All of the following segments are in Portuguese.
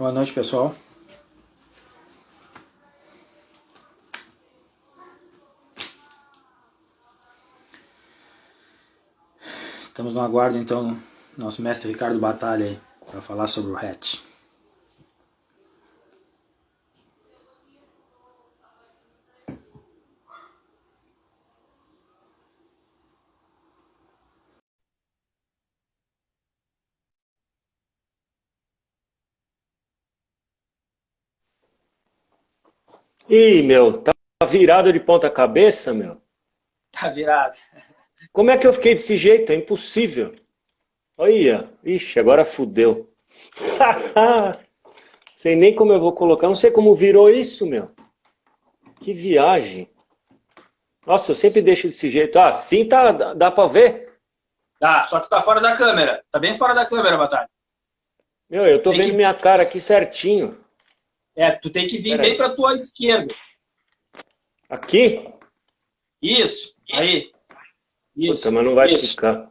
Boa noite, pessoal. Estamos no aguardo, então, do nosso mestre Ricardo Batalha aí, para falar sobre o hatch. Ih, meu, tá virado de ponta cabeça, meu. Tá virado. Como é que eu fiquei desse jeito? É impossível. Olha, ixi, agora fudeu. Sei nem como eu vou colocar, não sei como virou isso, meu. Que viagem. Nossa, eu sempre deixo desse jeito. Ah, sim, tá, dá pra ver? Tá, só que tá fora da câmera. Tá bem fora da câmera, Batalha. Meu, eu tô Tem vendo que, minha cara aqui certinho. tu tem que vir Pera bem aí. pra tua esquerda. Aqui? Isso, aí. Puta, Isso, mas não vai isso. ficar.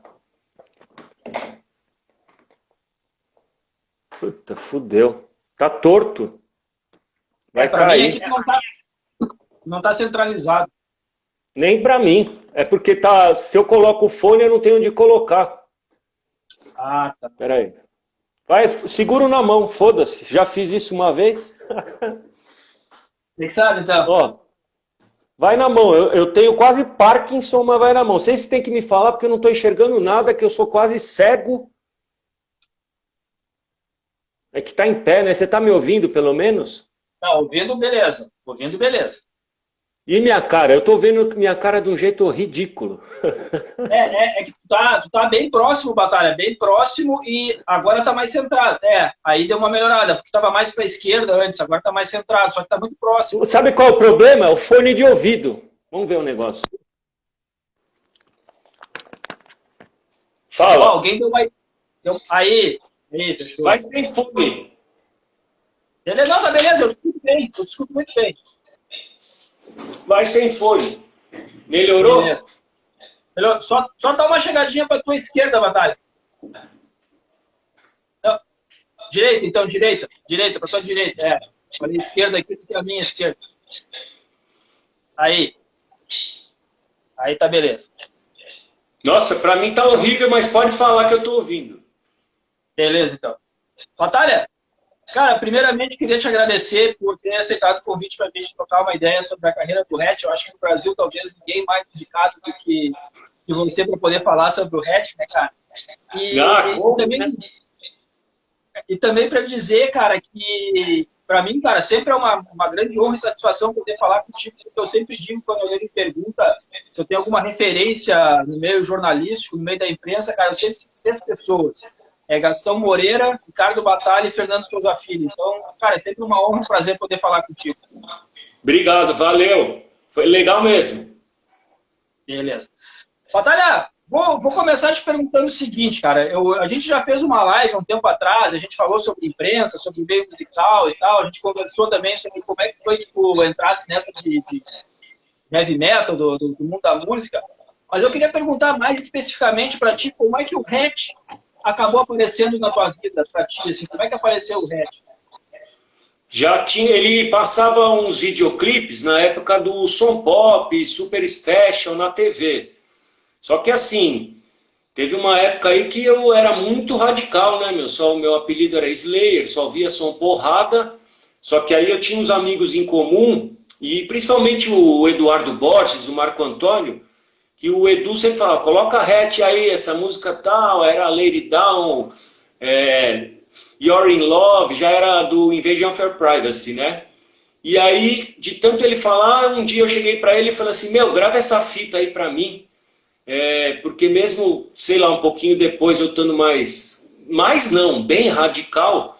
Puta, fudeu. Tá torto. Vai Pra mim aqui cair. não tá centralizado. Nem pra mim. É porque tá. Se eu coloco o fone, eu não tenho onde colocar. Ah, tá. Pera aí. Vai, seguro na mão, foda-se. Já fiz isso uma vez. Tem que sabe, então. Ó, vai na mão. Eu tenho quase Parkinson, mas vai na mão. Vocês têm que me falar porque eu não tô enxergando nada, que eu sou quase cego. É que tá em pé, né? Você tá me ouvindo, pelo menos? Não, ouvindo, beleza. Ouvindo, beleza. E minha cara? Eu tô vendo minha cara de um jeito ridículo. É que tu tá bem próximo, Batalha, bem próximo e agora tá mais centrado. Aí deu uma melhorada, porque tava mais pra esquerda antes, agora tá mais centrado, só que tá muito próximo. Sabe qual é o problema? É o fone de ouvido. Vamos ver o negócio. Ó, Fala. alguém deu uma. Aí, fechou. Vai sem fone. Beleza, não, tá beleza, eu te escuto bem, eu te escuto muito bem. Vai sem fone. Beleza. Melhorou? Só dá uma chegadinha pra tua esquerda, Batalha. Não, direita, então, direita. Direita, pra tua direita, Pra minha esquerda aqui, que é a minha esquerda. Aí. Aí tá beleza. Nossa, pra mim tá horrível, mas pode falar que eu tô ouvindo. Beleza, então. Batalha, cara, primeiramente queria te agradecer por ter aceitado o convite para a gente trocar uma ideia sobre a carreira do Hatch. Eu acho que no Brasil talvez ninguém mais indicado do que você para poder falar sobre o Hatch, né, cara? Ah, E como, também, né? e também para dizer, cara, que para mim, cara, sempre é uma grande honra e satisfação poder falar contigo, porque eu sempre digo quando alguém me pergunta se eu tenho alguma referência no meio jornalístico, no meio da imprensa, cara, eu sempre cito três pessoas. Gastão Moreira, Ricardo Batalha e Fernando Souza Filho. Então, cara, é sempre uma honra e um prazer poder falar contigo. Obrigado, valeu. Foi legal mesmo. Beleza. Batalha, vou começar te perguntando o seguinte, cara. A gente já fez uma live há um tempo atrás, a gente falou sobre imprensa, sobre meio musical e tal. A gente conversou também sobre como é que foi que tu entrasse nessa de heavy metal, do mundo da música. Mas eu queria perguntar mais especificamente para ti, como é que o Hatch acabou aparecendo na tua vida, para ti, assim, como é que apareceu o Hatch? Já tinha, ele passava uns videoclipes na época do Som Pop, Super Special na TV. Só que assim, teve uma época aí que eu era muito radical, né, meu? Só o meu apelido era Slayer, só via som porrada. Só que aí eu tinha uns amigos em comum, e principalmente o Eduardo Borges, o Marco Antônio, que o Edu sempre falava, coloca hatch aí, essa música tal, era Lady Down, You're in Love, já era do Invasion of Your Privacy, né? E aí, de tanto ele falar, um dia eu cheguei para ele e falei assim, meu, grava essa fita aí para mim, porque mesmo, sei lá, um pouquinho depois eu estando mais não, bem radical,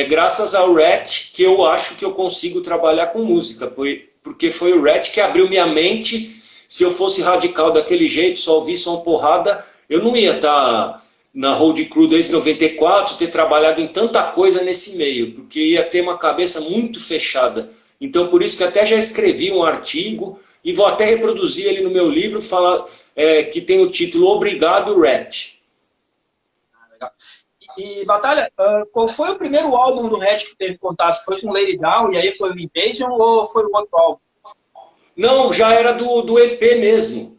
graças ao Rat que eu acho que eu consigo trabalhar com música, porque foi o Rat que abriu minha mente. Se eu fosse radical daquele jeito, só ouvir som porrada, eu não ia estar na Road Crew desde 94, ter trabalhado em tanta coisa nesse meio, porque ia ter uma cabeça muito fechada. Então, por isso que até já escrevi um artigo, e vou até reproduzir ele no meu livro, que tem o título Obrigado, Rat. E, Batalha, qual foi o primeiro álbum do Hatch que teve contato? Foi com Lay It Down e aí foi o Invasion ou foi o outro álbum? Não, já era do EP mesmo.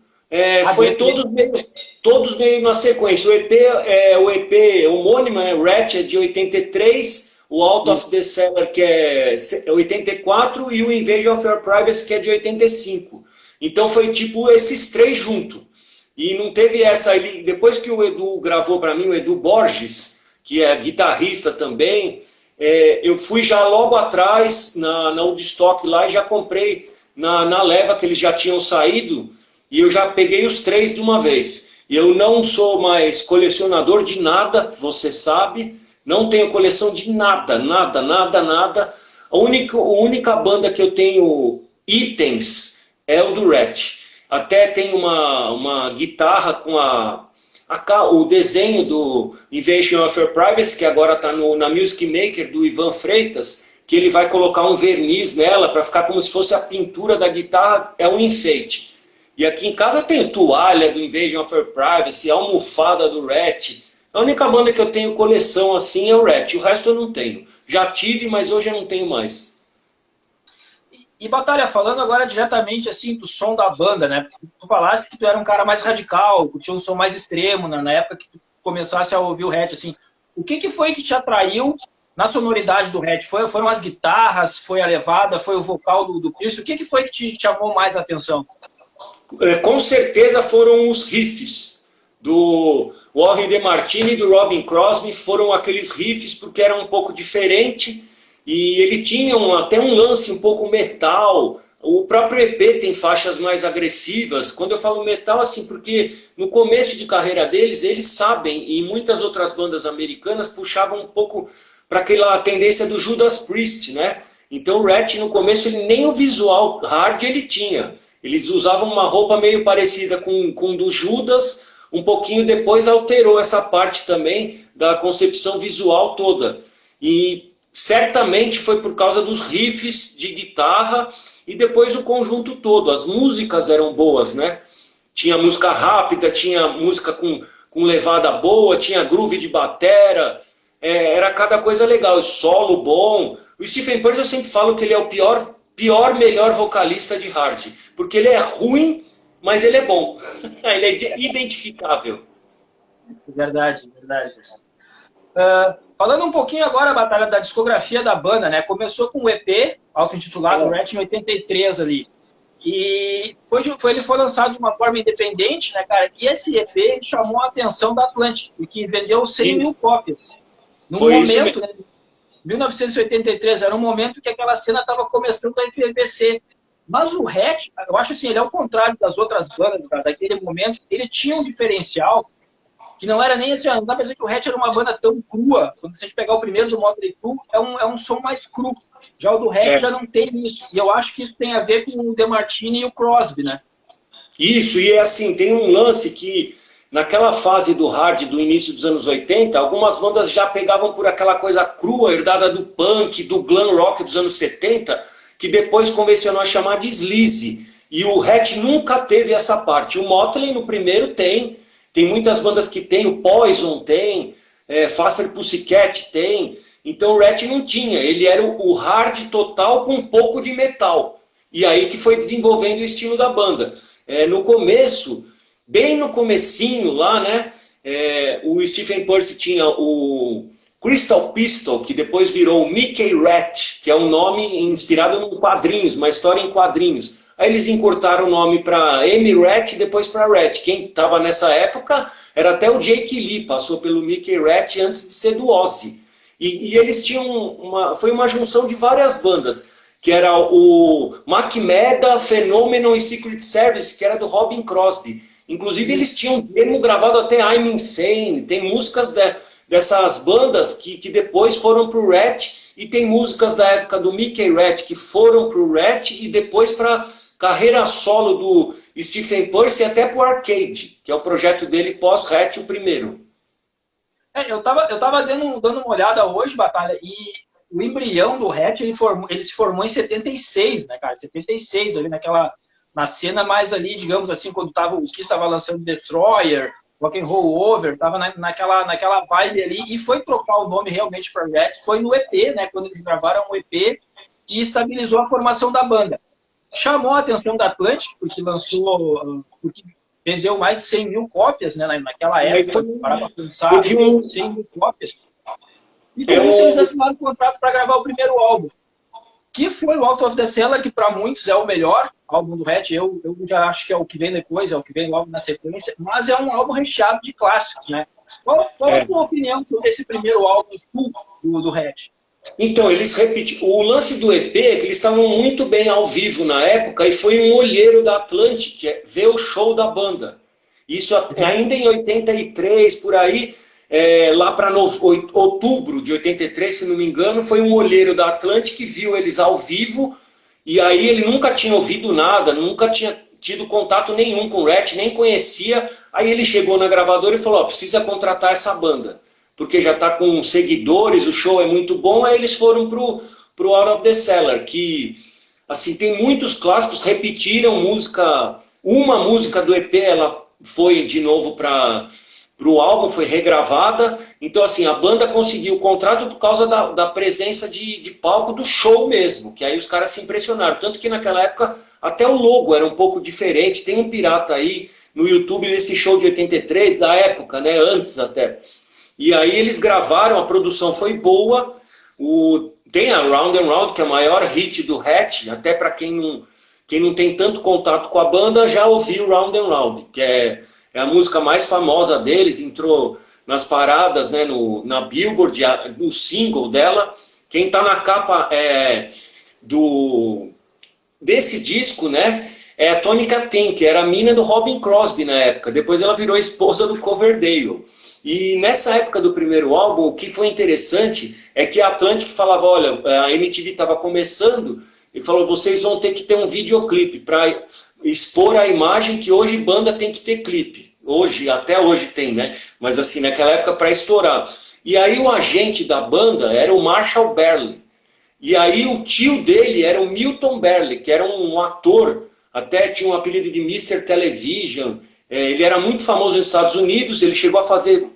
Foi todos meio na sequência. O EP homônimo, né, Ratch, é de 83, o Out of the Cellar, que é 84, e o Invasion of Your Privacy, que é de 85. Então foi tipo esses três juntos. E não teve essa... Depois que o Edu gravou para mim, o Edu Borges, que é guitarrista também, eu fui já logo atrás na Woodstock lá e já comprei na leva que eles já tinham saído, e eu já peguei os três de uma vez. Eu não sou mais colecionador de nada, você sabe, não tenho coleção de nada, nada, nada, nada. A única banda que eu tenho itens é o do Ratch. Até tem uma guitarra com o desenho do Invasion of Your Privacy, que agora está na Music Maker do Ivan Freitas, que ele vai colocar um verniz nela para ficar como se fosse a pintura da guitarra, é um enfeite. E aqui em casa eu tenho toalha do Invasion of Your Privacy, almofada do Ratch. A única banda que eu tenho coleção assim é o Ratch, o resto eu não tenho. Já tive, mas hoje eu não tenho mais. E Batalha, falando agora diretamente assim do som da banda, né? Tu falaste que tu era um cara mais radical, que tinha um som mais extremo, né? Na época que tu começasse a ouvir o Hatch, assim. O que foi que te atraiu na sonoridade do Hatch? Foram as guitarras, foi a levada, foi o vocal do Pierce? O que foi que te chamou mais a atenção? Com certeza foram os riffs do Warren DeMartini e do Robin Crosby, foram aqueles riffs porque era um pouco diferente e ele tinha até um lance um pouco metal. O próprio EP tem faixas mais agressivas. Quando eu falo metal, assim, porque no começo de carreira deles, eles sabem, e muitas outras bandas americanas puxavam um pouco para aquela tendência do Judas Priest, né? Então o Ratch no começo ele nem o visual hard ele tinha. Eles usavam uma roupa meio parecida com do Judas, um pouquinho depois alterou essa parte também da concepção visual toda. E certamente foi por causa dos riffs de guitarra e depois o conjunto todo. As músicas eram boas, né? Tinha música rápida, tinha música com levada boa, tinha groove de batera, era cada coisa legal, solo bom. O Stephen Pearce eu sempre falo que ele é o melhor vocalista de hard, porque ele é ruim, mas ele é bom. Ele é identificável. Verdade, verdade. Falando um pouquinho agora, Batalha, da discografia da banda, né? Começou com o EP, auto-intitulado Ratch, em 83 ali. E ele foi lançado de uma forma independente, né, cara? E esse EP chamou a atenção da Atlantic, porque vendeu 100 mil cópias. No momento, né? 1983, era um momento que aquela cena estava começando a efervescer. Mas o Hatch, eu acho assim, ele é o contrário das outras bandas, cara, daquele momento, ele tinha um diferencial que não era nem assim, não dá pra dizer que o Hatch era uma banda tão crua. Quando a gente pegar o primeiro do Motley Crue, é um som mais cru. Já o do Hatch já não tem isso. E eu acho que isso tem a ver com o DeMartini e o Crosby, né? Isso, e é assim, tem um lance que naquela fase do hard do início dos anos 80, algumas bandas já pegavam por aquela coisa crua, herdada do punk, do glam rock dos anos 70, que depois convencionou a chamar de sleaze. E o Hatch nunca teve essa parte. O Motley no primeiro tem muitas bandas que tem, o Poison tem, Faster Pussycat tem. Então o Ratch não tinha, ele era o hard total com um pouco de metal. E aí que foi desenvolvendo o estilo da banda. No começo, bem no comecinho lá, né, o Stephen Pearce tinha o Crystal Pistol, que depois virou o Mickey Ratch, que é um nome inspirado em quadrinhos, uma história em quadrinhos. Aí eles encurtaram o nome para Amy Ratch e depois para Ratch. Quem estava nessa época era até o Jake Lee, passou pelo Mickey Ratch antes de ser do Ozzy. E eles tinham foi uma junção de várias bandas, que era o Macmeda, Phenomenon e Secret Service, que era do Robin Crosby. Inclusive eles tinham um demo gravado até I'm Insane, tem músicas dessas bandas que depois foram pro Ratch, e tem músicas da época do Mickey Ratch que foram pro Ratch e depois para carreira solo do Stephen Pearce e até pro Arcade, que é o projeto dele pós-Hatch, o primeiro. Eu tava dando uma olhada hoje, Batalha, e o embrião do Hatch, ele se formou em 76, né, cara? 76, ali na cena mais ali, digamos assim, quando o Kiss estava lançando Destroyer, Rock and Roll Over, tava naquela vibe ali, e foi trocar o nome realmente para Red, foi no EP, né, quando eles gravaram o EP e estabilizou a formação da banda. Chamou a atenção da Atlantic, porque vendeu mais de 100 mil cópias, né, naquela época, para pensar, 100 mil cópias. E com isso eles assinaram o contrato para gravar o primeiro álbum, que foi o Out of the Cellar, que para muitos é o melhor álbum do Hatch. Eu já acho que é o que vem depois, é o que vem logo na sequência, mas é um álbum recheado de clássicos, né? Qual é a tua opinião sobre esse primeiro álbum full do Hatch? Então, eles repetiram. O lance do EP é que eles estavam muito bem ao vivo na época e foi um olheiro da Atlantic ver o show da banda. Isso ainda em 83, por aí, lá para outubro de 83, se não me engano, foi um olheiro da Atlantic que viu eles ao vivo e aí ele nunca tinha ouvido nada, nunca tinha tido contato nenhum com o Rat, nem conhecia. Aí ele chegou na gravadora e falou, precisa contratar essa banda, porque já está com seguidores, o show é muito bom. Aí eles foram pro Out of the Cellar, que assim, tem muitos clássicos, repetiram uma música do EP, ela foi de novo para o álbum, foi regravada. Então assim, a banda conseguiu o contrato por causa da presença de palco do show mesmo, que aí os caras se impressionaram. Tanto que naquela época até o logo era um pouco diferente. Tem um pirata aí no YouTube desse show de 83, da época, né, antes até. E aí eles gravaram, a produção foi boa. Tem a Round and Round, que é o maior hit do Hatch, até para quem não tem tanto contato com a banda, já ouviu Round and Round, que é a música mais famosa deles, entrou nas paradas, né, na Billboard, no single dela. Quem está na capa desse disco, né, é a Tonica Ten, que era a mina do Robin Crosby na época. Depois ela virou esposa do Coverdale. E nessa época do primeiro álbum, o que foi interessante é que a Atlantic falava, olha, a MTV estava começando, e falou, vocês vão ter que ter um videoclipe para expor a imagem que hoje banda tem que ter clipe. Até hoje tem, né? Mas assim, naquela época para estourar. E aí o agente da banda era o Marshall Berry. E aí o tio dele era o Milton Berle, que era um ator, até tinha um apelido de Mr. Television. Ele era muito famoso nos Estados Unidos, ele chegou a fazer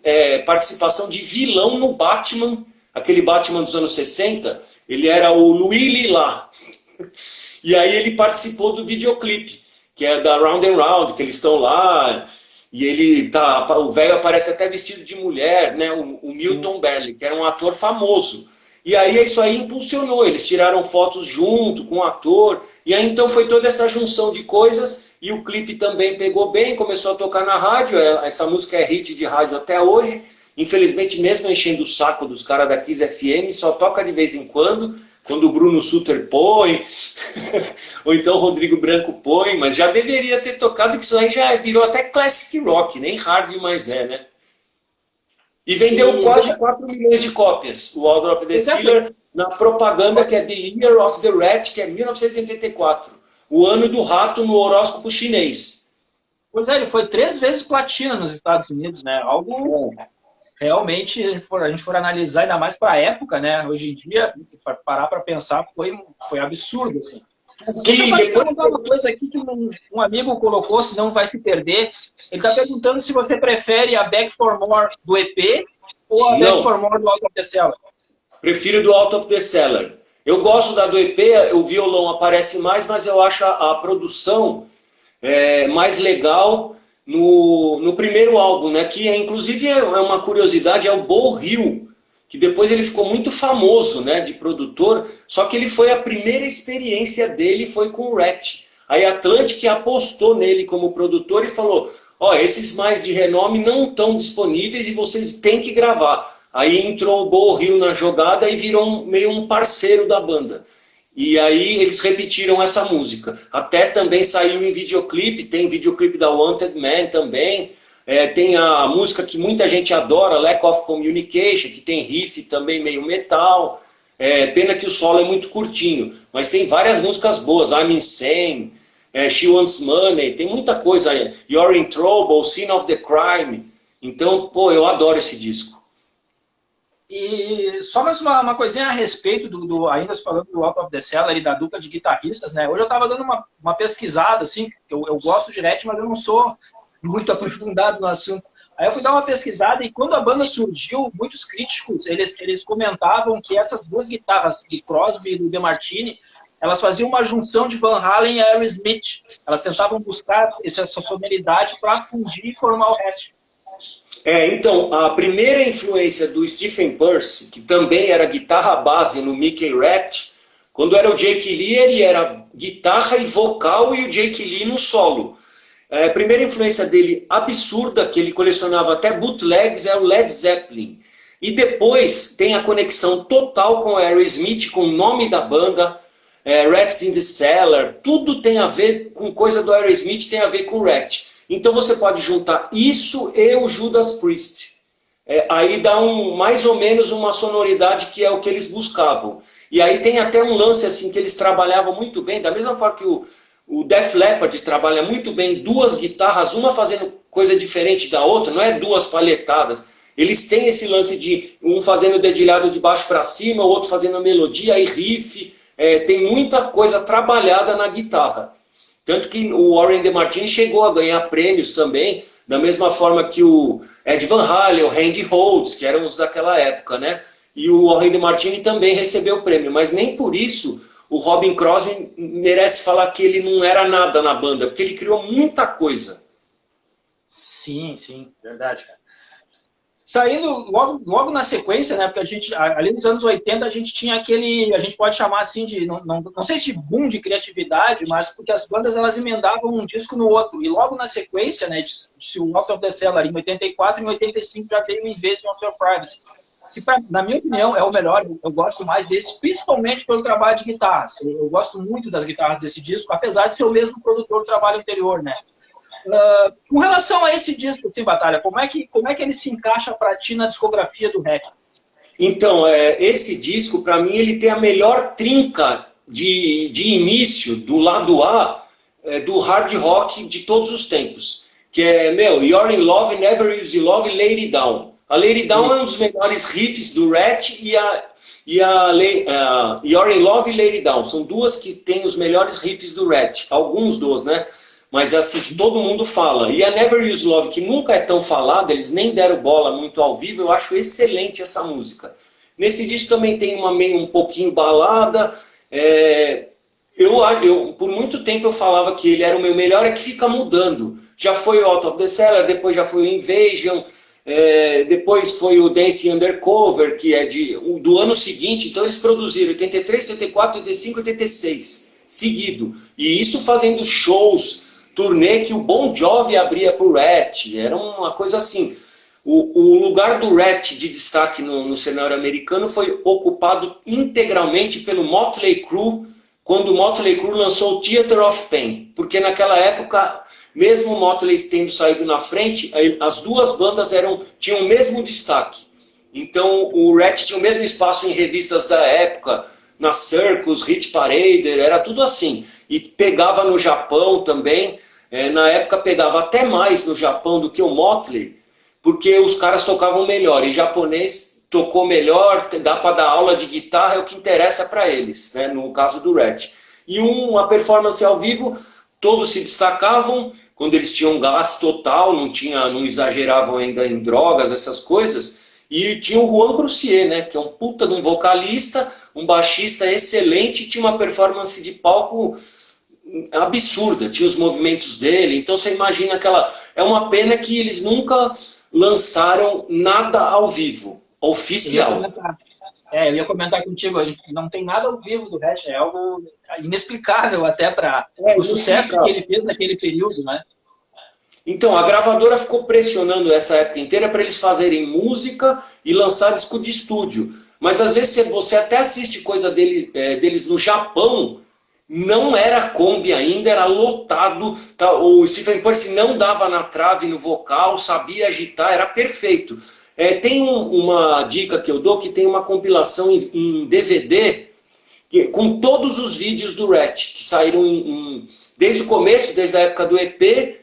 participação de vilão no Batman, aquele Batman dos anos 60, ele era o Louis Lila. E aí ele participou do videoclipe, que é da Round and Round, que eles estão lá, e o velho aparece até vestido de mulher, né? O Milton Berle, que era um ator famoso. E aí isso aí impulsionou, eles tiraram fotos junto com o ator, e aí então foi toda essa junção de coisas, e o clipe também pegou bem, começou a tocar na rádio, essa música é hit de rádio até hoje, infelizmente mesmo enchendo o saco dos caras da Kiss FM, só toca de vez em quando o Bruno Sutter põe, ou então o Rodrigo Branco põe, mas já deveria ter tocado, que isso aí já virou até classic rock, nem hard mais né? E vendeu quase 4 milhões de cópias, o Out of the Cellar, na propaganda que é The Year of the Rat, que é 1984. O ano do rato no horóscopo chinês. Pois é, ele foi 3 vezes platina nos Estados Unidos, né? Algo realmente, a gente for analisar, ainda mais para a época, né? Hoje em dia, para parar para pensar, foi absurdo, assim. Deixa eu só te perguntar uma coisa aqui que um amigo colocou, senão vai se perder. Ele está perguntando se você prefere a Back for More do EP ou a Back for More do Out of the Cellar. Prefiro do Out of the Cellar. Eu gosto da do EP, o violão aparece mais, mas eu acho a produção mais legal no primeiro álbum, né? Que inclusive é uma curiosidade, é o Beau Hill, que depois ele ficou muito famoso, né, de produtor, só que ele foi a primeira experiência dele foi com o Rat. Aí a Atlantic apostou nele como produtor e falou, esses mais de renome não estão disponíveis e vocês têm que gravar. Aí entrou o Beau Hill na jogada e virou meio um parceiro da banda. E aí eles repetiram essa música. Até também saiu em videoclipe, tem videoclipe da Wanted Man também. Tem a música que muita gente adora, Lack of Communication, que tem riff também meio metal. Pena que o solo é muito curtinho, mas tem várias músicas boas. I'm Insane, She Wants Money, tem muita coisa. You're in Trouble, Scene of the Crime. Então, eu adoro esse disco. E só mais uma coisinha a respeito ainda falando do Out of the Cellar e da dupla de guitarristas, né? Hoje eu estava dando uma pesquisada, assim, eu gosto de Rat, mas eu não sou muito aprofundado no assunto. Aí eu fui dar uma pesquisada e quando a banda surgiu, muitos críticos, eles comentavam que essas duas guitarras, do Crosby e do DeMartini, elas faziam uma junção de Van Halen e Aerosmith. Elas tentavam buscar essa sonoridade para fundir e formar o Hatch. Então, a primeira influência do Stephen Pearce, que também era guitarra base no Mickey Ratch, quando era o Jake Lee, ele era guitarra e vocal e o Jake Lee no solo. A primeira influência dele absurda, que ele colecionava até bootlegs, é o Led Zeppelin. E depois tem a conexão total com o Aerosmith, com o nome da banda, Rats in the Cellar, tudo tem a ver com coisa do Aerosmith, tem a ver com o Rat. Então você pode juntar isso e o Judas Priest. Aí dá mais ou menos uma sonoridade que é o que eles buscavam. E aí tem até um lance assim que eles trabalhavam muito bem, da mesma forma que o Def Leppard trabalha muito bem duas guitarras, uma fazendo coisa diferente da outra, não é duas palhetadas. Eles têm esse lance de um fazendo dedilhado de baixo para cima, o outro fazendo a melodia e riff. Tem muita coisa trabalhada na guitarra. Tanto que o Warren DeMartini chegou a ganhar prêmios também, da mesma forma que o Ed Van Halen, o Randy Rhoads, que eram os daquela época, né? E o Warren DeMartini também recebeu o prêmio, mas nem por isso o Robin Crosby merece falar que ele não era nada na banda, porque ele criou muita coisa. Sim, verdade, cara. Saindo logo na sequência, né? Porque a gente, ali nos anos 80, a gente tinha aquele, a gente pode chamar assim de, não sei se boom de criatividade, mas porque as bandas elas emendavam um disco no outro. E logo na sequência, né? De o Out of the Cellar em 84, em 85 já veio o Invasion of Your Privacy. Que, na minha opinião, é o melhor. Eu gosto mais desse, principalmente pelo trabalho de guitarras. Eu gosto muito das guitarras desse disco, apesar de ser o mesmo produtor do trabalho anterior, né? Com relação a esse disco, assim, Batalha, como é que ele se encaixa para ti na discografia do Hatch? Então, esse disco, para mim, ele tem a melhor trinca de início do lado A do hard rock de todos os tempos. Que é, You're in Love, Never Use Love e Lay It Down. A Lay It Down é um dos melhores riffs do Ratch e You're in Love e Lay It Down. São duas que têm os melhores riffs do Ratch. Alguns dos, né? Mas é assim que todo mundo fala. E a Never Use Love, que nunca é tão falada, eles nem deram bola muito ao vivo, eu acho excelente essa música. Nesse disco também tem uma meio um pouquinho balada. Por muito tempo eu falava que ele era o meu melhor, é que fica mudando. Já foi o Out of the Cellar, depois já foi o Invasion, depois foi o Dancing Undercover, que é do ano seguinte. Então eles produziram 83, 84, 85, 86, seguido. E isso fazendo shows, turnê que o Bon Jovi abria pro Ratch. Era uma coisa assim. O lugar do Ratch de destaque no cenário americano foi ocupado integralmente pelo Motley Crue, quando o Motley Crue lançou o Theater of Pain. Porque naquela época, mesmo o Motley tendo saído na frente, as duas bandas tinham o mesmo destaque. Então o Ratch tinha o mesmo espaço em revistas da época, na Circus, Hit Parader, era tudo assim. E pegava no Japão também. Na época pegava até mais no Japão do que o Motley, porque os caras tocavam melhor. E japonês tocou melhor, dá para dar aula de guitarra, é o que interessa para eles, né, no caso do Ratch. E uma performance ao vivo, todos se destacavam, quando eles tinham gás total, não exageravam ainda em drogas, essas coisas. E tinha o Juan Croucier, né, que é um puta de um vocalista, um baixista excelente, tinha uma performance de palco absurda, tinha os movimentos dele. Então você imagina é uma pena que eles nunca lançaram nada ao vivo, oficial. Eu ia comentar contigo, a gente não tem nada ao vivo do Hatch, é algo inexplicável até para o sucesso que ele fez naquele período, né? Então, a gravadora ficou pressionando essa época inteira para eles fazerem música e lançar disco de estúdio. Mas às vezes você até assiste coisa deles no Japão, não era Kombi ainda, era lotado. Tá? O Stephen Pearce não dava na trave no vocal, sabia agitar, era perfeito. Tem uma dica que eu dou, que tem uma compilação em DVD com todos os vídeos do Ratch, que saíram desde o começo, desde a época do EP,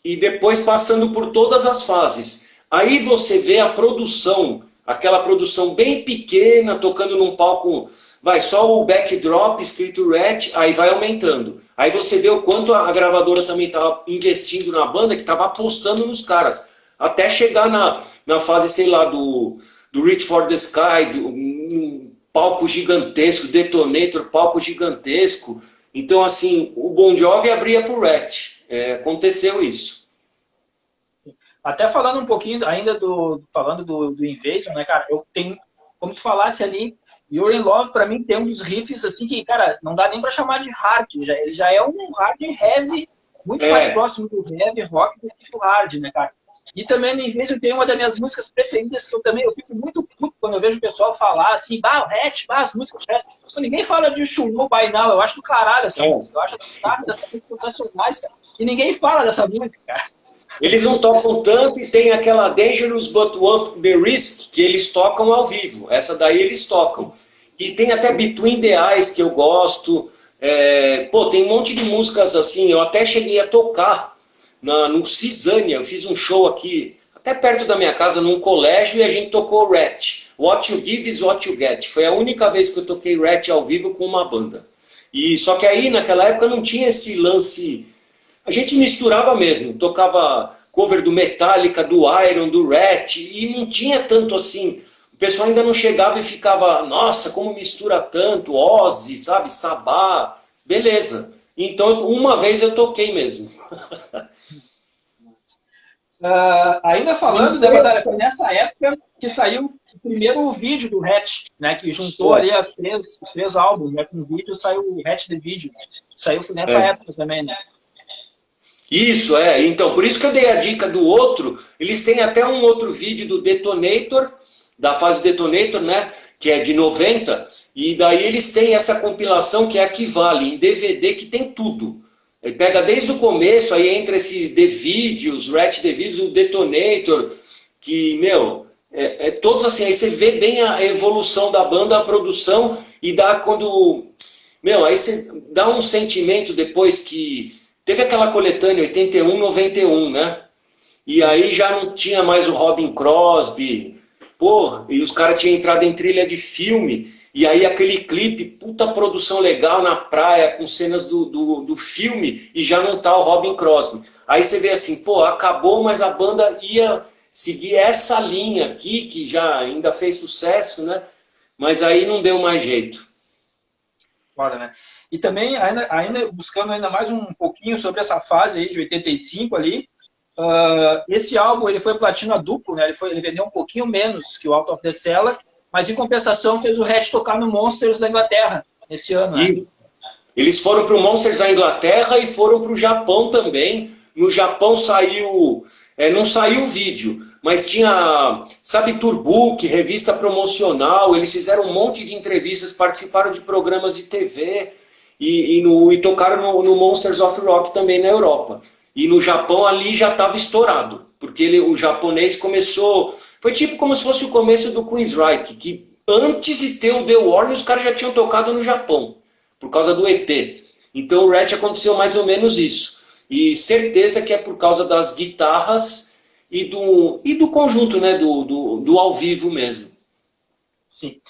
e depois passando por todas as fases. Aí você vê a produção, aquela produção bem pequena, tocando num palco, vai só o backdrop escrito Ratch, aí vai aumentando. Aí você vê o quanto a gravadora também estava investindo na banda, que estava apostando nos caras. Até chegar na fase, sei lá, do Reach for the Sky, um palco gigantesco, Detonator, palco gigantesco. Então, assim, o Bon Jovi abria pro Rat. Aconteceu isso. Até falando um pouquinho ainda falando do Invasion, né, cara, eu tenho, como tu falasse ali, You're in Love, pra mim, tem um dos riffs, assim, que, cara, não dá nem pra chamar de hard, ele já é um hard heavy, muito mais próximo do heavy rock do que do hard, né, cara? E também no Invasion tem uma das minhas músicas preferidas, que eu fico muito puto quando eu vejo o pessoal falar assim, o Hatch, as músicas Hatch. Ninguém fala de Show By Now, eu acho do caralho essa música, eu acho dessas músicas sensacionais, cara. E ninguém fala dessa música, cara. Eles não tocam tanto e tem aquela Dangerous But Worth the Risk que eles tocam ao vivo. Essa daí eles tocam. E tem até Between the Eyes que eu gosto. Tem um monte de músicas assim. Eu até cheguei a tocar no Cisânia. Eu fiz um show aqui, até perto da minha casa, num colégio, e a gente tocou Rat. What You Give is What You Get. Foi a única vez que eu toquei Rat ao vivo com uma banda. Só que aí, naquela época, não tinha esse lance... A gente misturava mesmo, tocava cover do Metallica, do Iron, do Rat, e não tinha tanto assim. O pessoal ainda não chegava e ficava, nossa, como mistura tanto, Ozzy, sabe, Sabá, beleza. Então, uma vez eu toquei mesmo. Ainda falando, né, Batalha, foi nessa época que saiu o primeiro vídeo do Hatch, né, que juntou ali os três álbuns, né, com o vídeo saiu o Hatch The Video. Saiu nessa época também, né? Isso, então, por isso que eu dei a dica do outro, eles têm até um outro vídeo do Detonator, da fase Detonator, né, que é de 90, e daí eles têm essa compilação que é a que vale, em DVD, que tem tudo. Ele pega desde o começo, aí entra esse The Videos, Rat The Videos, o Detonator, que, todos assim, aí você vê bem a evolução da banda, a produção, e dá quando... aí você dá um sentimento depois que... Teve aquela coletânea 81, 91, né? E aí já não tinha mais o Robin Crosby. E os caras tinham entrado em trilha de filme. E aí aquele clipe, puta produção legal na praia, com cenas do filme, e já não tá o Robin Crosby. Aí você vê assim, acabou, mas a banda ia seguir essa linha aqui, que já ainda fez sucesso, né? Mas aí não deu mais jeito. Olha, né? E também, ainda buscando ainda mais um pouquinho sobre essa fase aí de 85 ali, esse álbum ele foi platina duplo, né? Ele vendeu um pouquinho menos que o Out of the Cellar, mas em compensação fez o Hatch tocar no Monsters da Inglaterra nesse ano. Né? Eles foram para o Monsters da Inglaterra e foram para o Japão também. No Japão saiu... não saiu o vídeo, mas tinha, sabe, Tourbook, revista promocional, eles fizeram um monte de entrevistas, participaram de programas de TV e tocaram no Monsters of Rock também na Europa. E no Japão ali já estava estourado, porque o japonês começou... Foi tipo como se fosse o começo do Queensryche, que antes de ter o The Warning, os caras já tinham tocado no Japão, por causa do EP. Então o Rat aconteceu mais ou menos isso. E certeza que é por causa das guitarras e do conjunto, né? Do ao vivo mesmo. Sim.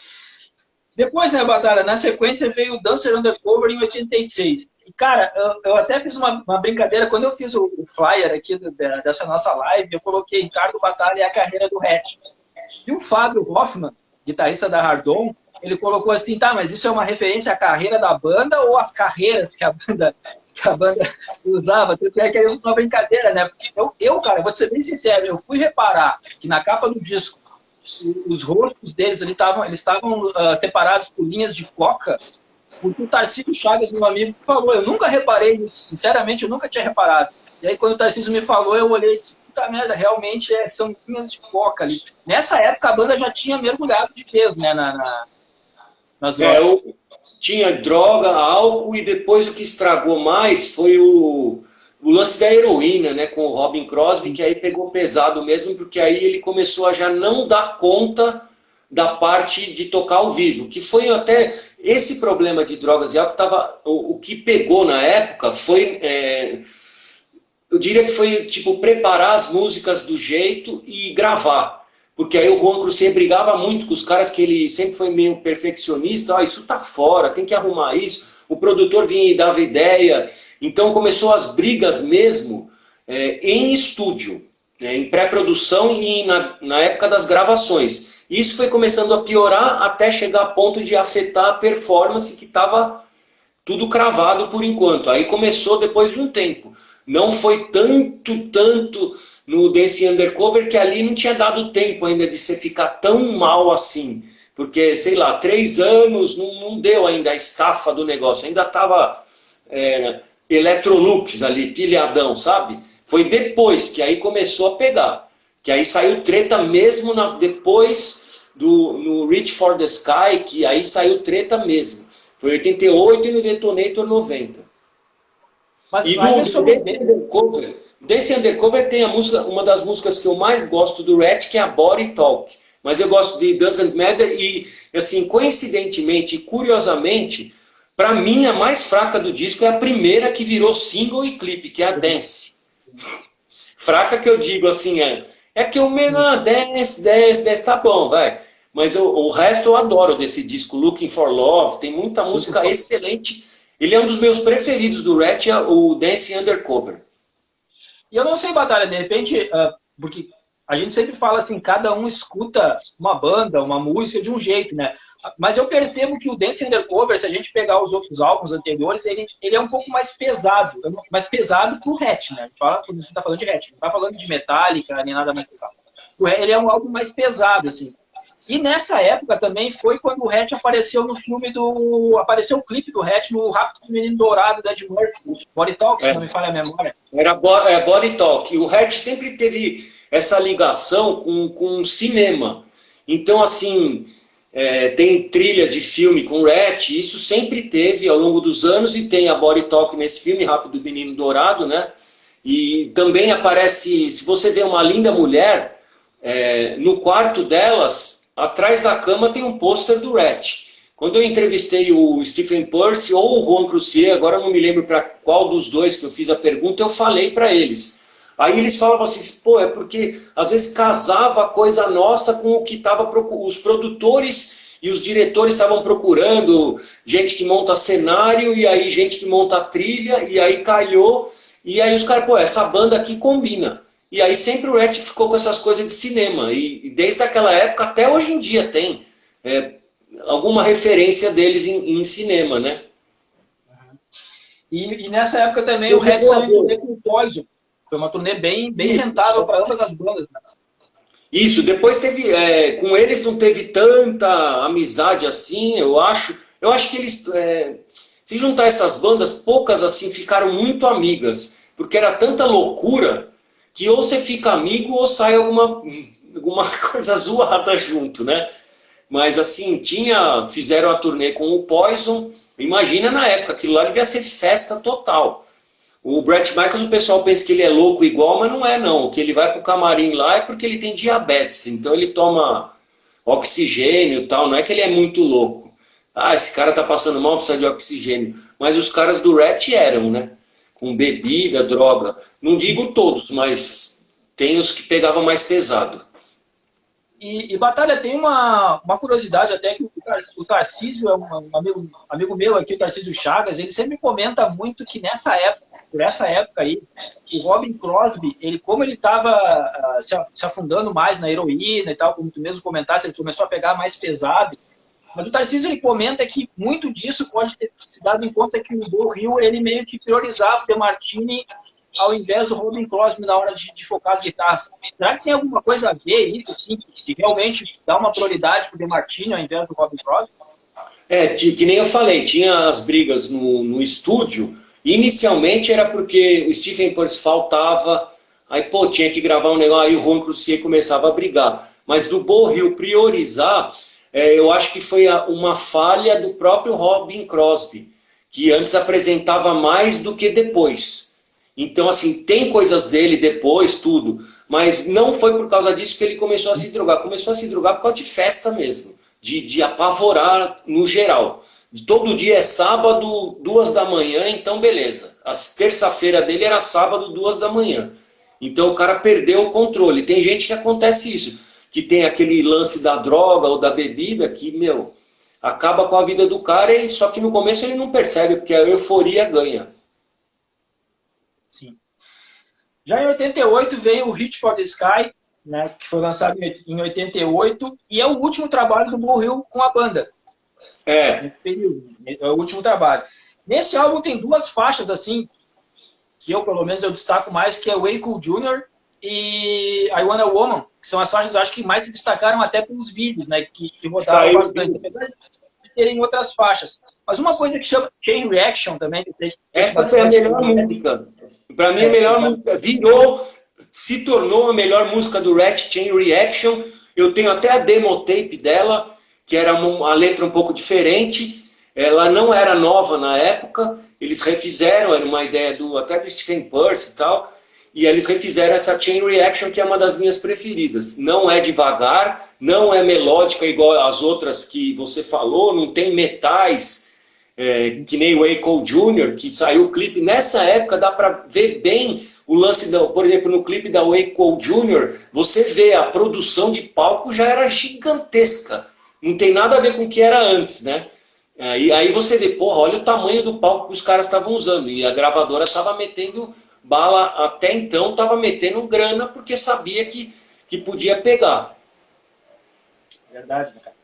Depois, né, Batalha, na sequência veio o Dancer Undercover em 86. E, cara, eu até fiz uma brincadeira. Quando eu fiz o flyer aqui dessa nossa live, eu coloquei Ricardo Batalha e a carreira do Hatch. E o Fábio Hoffman, guitarrista da Hardon, ele colocou assim, tá, mas isso é uma referência à carreira da banda ou às carreiras que a banda usava? Porque é uma brincadeira, né? Porque cara, vou te ser bem sincero, eu fui reparar que na capa do disco, os rostos deles eles estavam separados por linhas de coca, porque o Tarcísio Chagas, meu amigo, falou. Eu nunca reparei nisso, sinceramente, eu nunca tinha reparado. E aí, quando o Tarcísio me falou, eu olhei e disse, puta merda, realmente são linhas de coca ali. Nessa época, a banda já tinha mergulhado de vez, né, nas drogas. Tinha droga, álcool, e depois o que estragou mais foi o lance da heroína, né, com o Robin Crosby, que aí pegou pesado mesmo, porque aí ele começou a já não dar conta da parte de tocar ao vivo, que foi até esse problema de drogas e álcool, o que pegou na época foi, eu diria que foi tipo preparar as músicas do jeito e gravar, porque aí o Juan Croucier brigava muito com os caras, que ele sempre foi meio perfeccionista, isso tá fora, tem que arrumar isso, o produtor vinha e dava ideia. Então começou as brigas mesmo em estúdio. em pré-produção e na época das gravações. Isso foi começando a piorar até chegar a ponto de afetar a performance, que estava tudo cravado por enquanto. Aí começou depois de um tempo. Não foi tanto no Dance Undercover, que ali não tinha dado tempo ainda de você ficar tão mal assim. Porque, sei lá, 3 anos não deu ainda a estafa do negócio. Ainda estava Electrolux ali, pilhadão, sabe? Foi depois que aí começou a pegar. Que aí saiu treta mesmo depois no Reach for the Sky, que aí saiu treta mesmo. Foi 88 e no Detonator 90. Mas E do Dance Undercover tem a música, uma das músicas que eu mais gosto do Rat, que é a Body Talk. Mas eu gosto de Doesn't Matter e, assim, coincidentemente e curiosamente, para mim a mais fraca do disco é a primeira que virou single e clipe, que é a Dance. Fraca que eu digo assim, é que o menor dance, tá bom, vai. Mas o resto eu adoro desse disco, Looking for Love, tem muita música excelente. Ele é um dos meus preferidos do Rat, o Dance Undercover. E eu não sei, Batalha, de repente, porque a gente sempre fala assim, cada um escuta uma banda, uma música de um jeito, né? Mas eu percebo que o Dance Undercover, se a gente pegar os outros álbuns anteriores, ele é um pouco mais pesado pro Hatch, né? A gente tá falando de Hatch, não tá falando de Metallica, nem nada mais pesado. Ele é um álbum mais pesado, assim. E nessa época também foi quando o Hatch apareceu no filme apareceu o clipe do Hatch no Rapto do Menino Dourado, da Ed Murphy, Body Talk, se não me falha a memória. Era Body Talk. E o Hatch sempre teve essa ligação com cinema. Então, assim, tem trilha de filme com o Hatch, isso sempre teve ao longo dos anos, e tem a Body Talk nesse filme, Rápido do Menino Dourado, né? E também aparece, se você vê uma linda mulher, no quarto delas, atrás da cama tem um pôster do Hatch. Quando eu entrevistei o Stephen Pearce ou o Juan Croucier, agora não me lembro para qual dos dois que eu fiz a pergunta, eu falei para eles. Aí eles falavam assim, pô, é porque às vezes casava a coisa nossa com o que tava os produtores e os diretores estavam procurando, gente que monta cenário, e aí gente que monta trilha, e aí calhou, e aí os caras, pô, essa banda aqui combina. E aí sempre o Hatch ficou com essas coisas de cinema, e desde aquela época até hoje em dia tem alguma referência deles em cinema, né? E nessa época também o Hatch saiu em turnê com o Poison. Foi uma turnê bem rentável para ambas as bandas, né? Isso, depois teve, com eles não teve tanta amizade assim, eu acho. Eu acho que eles, se juntar essas bandas, poucas assim ficaram muito amigas, porque era tanta loucura que ou você fica amigo ou sai alguma coisa zoada junto, né? Mas assim, fizeram a turnê com o Poison, imagina na época, aquilo lá devia ser festa total. O Bret Michaels, o pessoal pensa que ele é louco igual, mas não é não. O que ele vai pro camarim lá é porque ele tem diabetes, então ele toma oxigênio e tal, não é que ele é muito louco. Ah, esse cara tá passando mal, precisa de oxigênio. Mas os caras do Rat eram, né? Com bebida, droga. Não digo todos, mas tem os que pegavam mais pesado. E Batalha, tem uma curiosidade até que o Tarcísio é um amigo meu aqui, o Tarcísio Chagas, ele sempre comenta muito que por essa época aí, o Robin Crosby, como ele estava se afundando mais na heroína e tal, como tu mesmo comentaste, ele começou a pegar mais pesado. Mas o Tarcísio, ele comenta que muito disso pode ter se dado em conta que o Bo Hill, ele meio que priorizava o DeMartini ao invés do Robin Crosby na hora de focar as guitarras. Será que tem alguma coisa a ver isso, assim, de realmente dar uma prioridade para o DeMartini ao invés do Robin Crosby? Que nem eu falei, tinha as brigas no estúdio. Inicialmente era porque o Stephen Pearce faltava, aí pô, tinha que gravar um negócio, aí o Juan Croucier começava a brigar. Mas do Bo Hill priorizar, eu acho que foi uma falha do próprio Robin Crosby, que antes apresentava mais do que depois. Então, assim, tem coisas dele depois, tudo, mas não foi por causa disso que ele começou a se drogar. Começou a se drogar por causa de festa mesmo, de apavorar no geral. Todo dia é sábado, 2 da manhã, então beleza. A terça-feira dele era sábado, 2 da manhã. Então o cara perdeu o controle. Tem gente que acontece isso, que tem aquele lance da droga ou da bebida que, acaba com a vida do cara, e só que no começo ele não percebe, porque a euforia ganha. Sim. Já em 88 veio o Reach for the Sky, né, que foi lançado em 88, e é o último trabalho do Blue Hill com a banda. Nesse período, é o último trabalho. Nesse álbum tem duas faixas, assim, que eu, pelo menos, eu destaco mais, que é Way Cool Jr. e I Want a Woman, que são as faixas, acho que mais se destacaram até pelos vídeos, né, que rodaram bastante, apesar de terem outras faixas. Mas uma coisa que chama Chain Reaction também. Essa foi a melhor música. Para mim, a melhor música. Se tornou a melhor música do Ratchet, Chain Reaction. Eu tenho até a demo tape dela, que era a letra um pouco diferente. Ela não era nova na época. Eles refizeram, era uma ideia até do Stephen Pearce e tal. E eles refizeram essa Chain Reaction, que é uma das minhas preferidas. Não é devagar, não é melódica igual as outras que você falou, não tem metais, que nem o Way Cool Jr., que saiu o clipe. Nessa época dá para ver bem o lance, por exemplo, no clipe da Way Cool Jr., você vê a produção de palco já era gigantesca. Não tem nada a ver com o que era antes, né? Aí você vê, porra, olha o tamanho do palco que os caras estavam usando. E a gravadora estava metendo bala, até então estava metendo grana, porque sabia que podia pegar. Verdade, cara.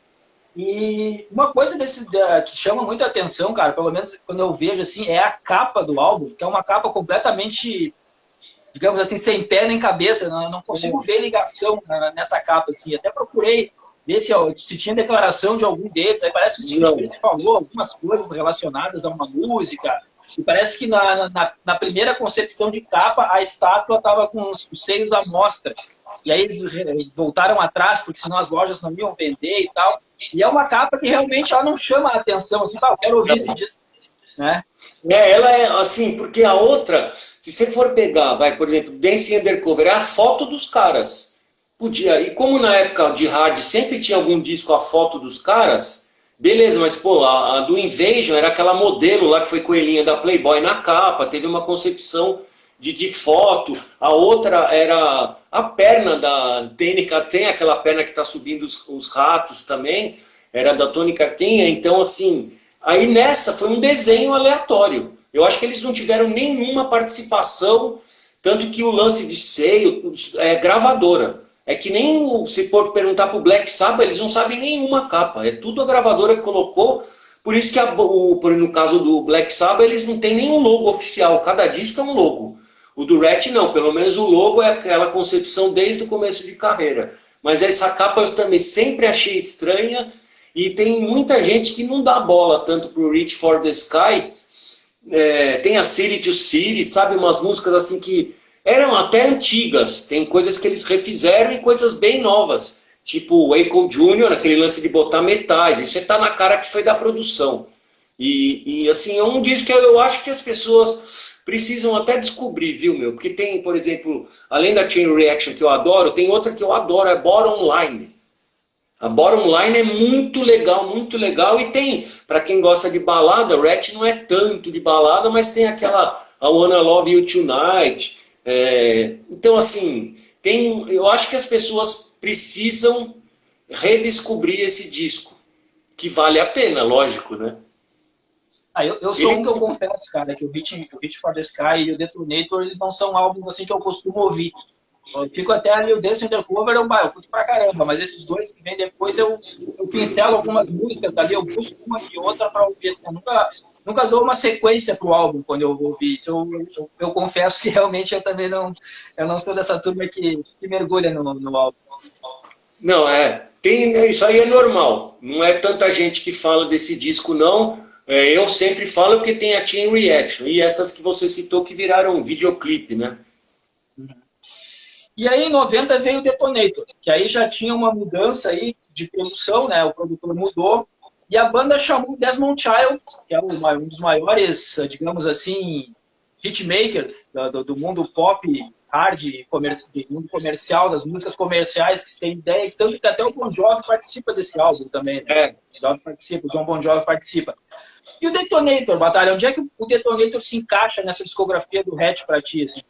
E uma coisa que chama muita atenção, cara, pelo menos quando eu vejo assim, é a capa do álbum, que é uma capa completamente, digamos assim, sem pé nem cabeça. Eu não consigo ver ligação nessa capa, assim. Até procurei ver se tinha declaração de algum deles. Aí parece que o Steve Pierce falou algumas coisas relacionadas a uma música. E parece que na primeira concepção de capa, a estátua estava com os seios à mostra. E aí eles voltaram atrás, porque senão as lojas não iam vender e tal. E é uma capa que realmente ela não chama a atenção, assim, eu quero ouvir esse disco, né? Ela é assim, porque a outra, se você for pegar, por exemplo, Dance Undercover, é a foto dos caras. E como na época de hard sempre tinha algum disco a foto dos caras, beleza, mas pô, a do Invasion era aquela modelo lá que foi coelhinha da Playboy na capa, teve uma concepção de foto. A outra era a perna da Tênica, tem aquela perna que está subindo os ratos também, era da Tony Cartinha. Então assim, aí nessa foi um desenho aleatório. Eu acho que eles não tiveram nenhuma participação, tanto que o lance de seio é gravadora. É que nem se for perguntar para o Black Sabbath, eles não sabem nenhuma capa. É tudo a gravadora que colocou. Por isso que no caso do Black Sabbath, eles não têm nenhum logo oficial. Cada disco é um logo. O do Ratchet não. Pelo menos o logo é aquela concepção desde o começo de carreira. Mas essa capa eu também sempre achei estranha. E tem muita gente que não dá bola tanto para o Reach for the Sky. Tem a City to City, sabe? Umas músicas assim que eram até antigas, tem coisas que eles refizeram e coisas bem novas. Tipo o Way Cool Jr., aquele lance de botar metais, isso está na cara que foi da produção. E assim, é um disco que eu acho que as pessoas precisam até descobrir, viu, meu? Porque tem, por exemplo, além da Chain Reaction que eu adoro, tem outra que eu adoro, é Bottom Line. A Bottom Line é muito legal, e tem, para quem gosta de balada, Ratchet não é tanto de balada, mas tem aquela I Wanna Love You Tonight. Então, assim, eu acho que as pessoas precisam redescobrir esse disco, que vale a pena, lógico, né? Eu sou um que eu confesso, cara, que o Reach for the Sky e o Detonator, eles não são álbuns assim que eu costumo ouvir. Eu fico até ali, o Dance Undercover, eu curto pra caramba, mas esses dois que vêm depois, eu pincelo algumas músicas ali, eu busco uma e outra pra ouvir. Assim, eu nunca dou uma sequência pro álbum quando eu vou ouvir isso. Eu confesso que realmente eu também não sou dessa turma que mergulha no álbum. Não, isso aí é normal. Não é tanta gente que fala desse disco, não. Eu sempre falo porque tem a Chain Reaction e essas que você citou que viraram um videoclipe, né? E aí em 90 veio o Detonator, que aí já tinha uma mudança aí de produção, né? O produtor mudou. E a banda chamou o Desmond Child, que é um dos maiores, digamos assim, hitmakers do mundo pop, hard, do mundo comercial, das músicas comerciais, que se tem ideia, tanto que até o Bon Jovi participa desse álbum também. Né? O John Bon Jovi participa. E o Detonator, Batalha, onde é que o Detonator se encaixa nessa discografia do Hatch pra ti? Assim?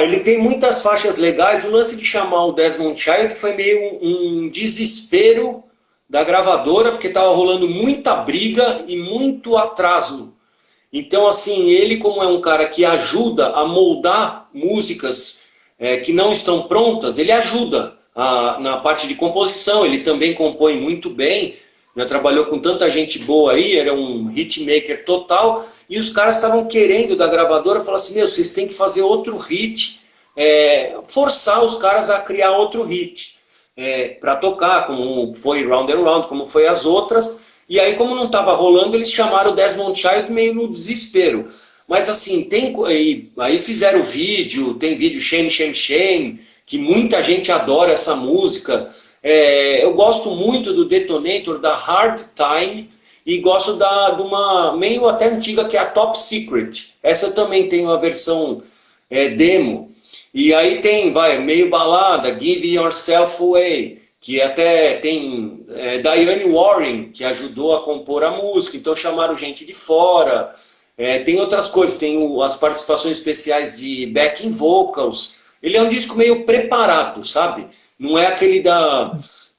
Ele tem muitas faixas legais. O lance de chamar o Desmond Child foi meio um desespero da gravadora, porque estava rolando muita briga e muito atraso. Então, assim, ele, como é um cara que ajuda a moldar músicas que não estão prontas, ele ajuda na parte de composição, ele também compõe muito bem, já trabalhou com tanta gente boa aí, era um hitmaker total, e os caras estavam querendo da gravadora, falar assim, meu, vocês têm que fazer outro hit, forçar os caras a criar outro hit, para tocar, como foi Round and Round, como foi as outras, e aí como não estava rolando, eles chamaram o Desmond Child meio no desespero. Mas assim, aí fizeram vídeo, tem vídeo Shame, Shame, Shame, que muita gente adora essa música. Eu gosto muito do Detonator, da Hard Time, e gosto de uma meio até antiga, que é a Top Secret. Essa também tem uma versão demo. E aí tem, meio balada, Give Yourself Away, que até tem Diane Warren, que ajudou a compor a música, então chamaram gente de fora. Tem outras coisas, tem as participações especiais de backing vocals. Ele é um disco meio preparado, sabe? Não é aquele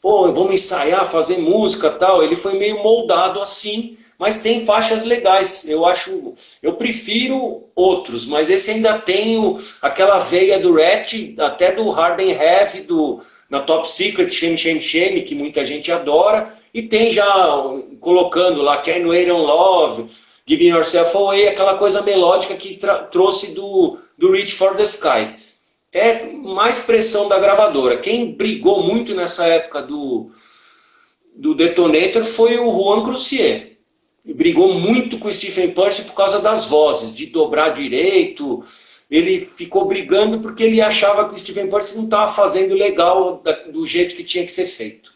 vamos ensaiar, fazer música e tal. Ele foi meio moldado assim, mas tem faixas legais. Eu prefiro outros, mas esse ainda tem aquela veia do Rat, até do Hard and Heavy, na Top Secret, Shame, Shame, Shame, que muita gente adora. E tem já colocando lá Can't Wait on Love, Giving Yourself Away, aquela coisa melódica que trouxe do Reach for the Sky. É mais pressão da gravadora. Quem brigou muito nessa época do Detonator foi o Juan Croucier. Brigou muito com o Stephen Pearcy por causa das vozes, de dobrar direito. Ele ficou brigando porque ele achava que o Stephen Pearcy não estava fazendo legal do jeito que tinha que ser feito.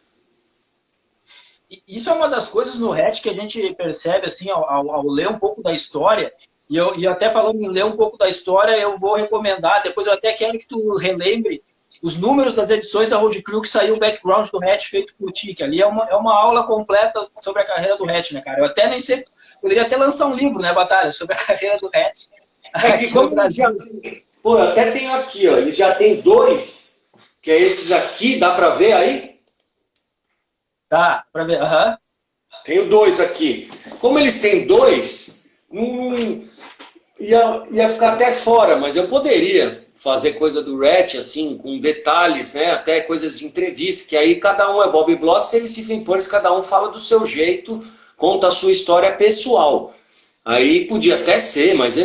Isso é uma das coisas no Hatch que a gente percebe assim, ao ler um pouco da história. E até falando em ler um pouco da história, eu vou recomendar, depois eu até quero que tu relembre os números das edições da Road Crew que saiu o background do Hatch feito por ti, que ali é uma aula completa sobre a carreira do Hatch, né, cara? Eu até nem sei, poderia até lançar um livro, né, Batalha, sobre a carreira do Hatch. Até tem aqui, ó, eles já tem 2, que é esses aqui, dá pra ver aí? Tá, pra ver, aham. Tenho 2 aqui. Como eles têm 2, ia ficar até fora, mas eu poderia fazer coisa do Rat, assim, com detalhes, né? Até coisas de entrevista, que aí cada um é Bob Blossom e Stephen Pearcy, cada um fala do seu jeito, conta a sua história pessoal. Aí podia até ser, mas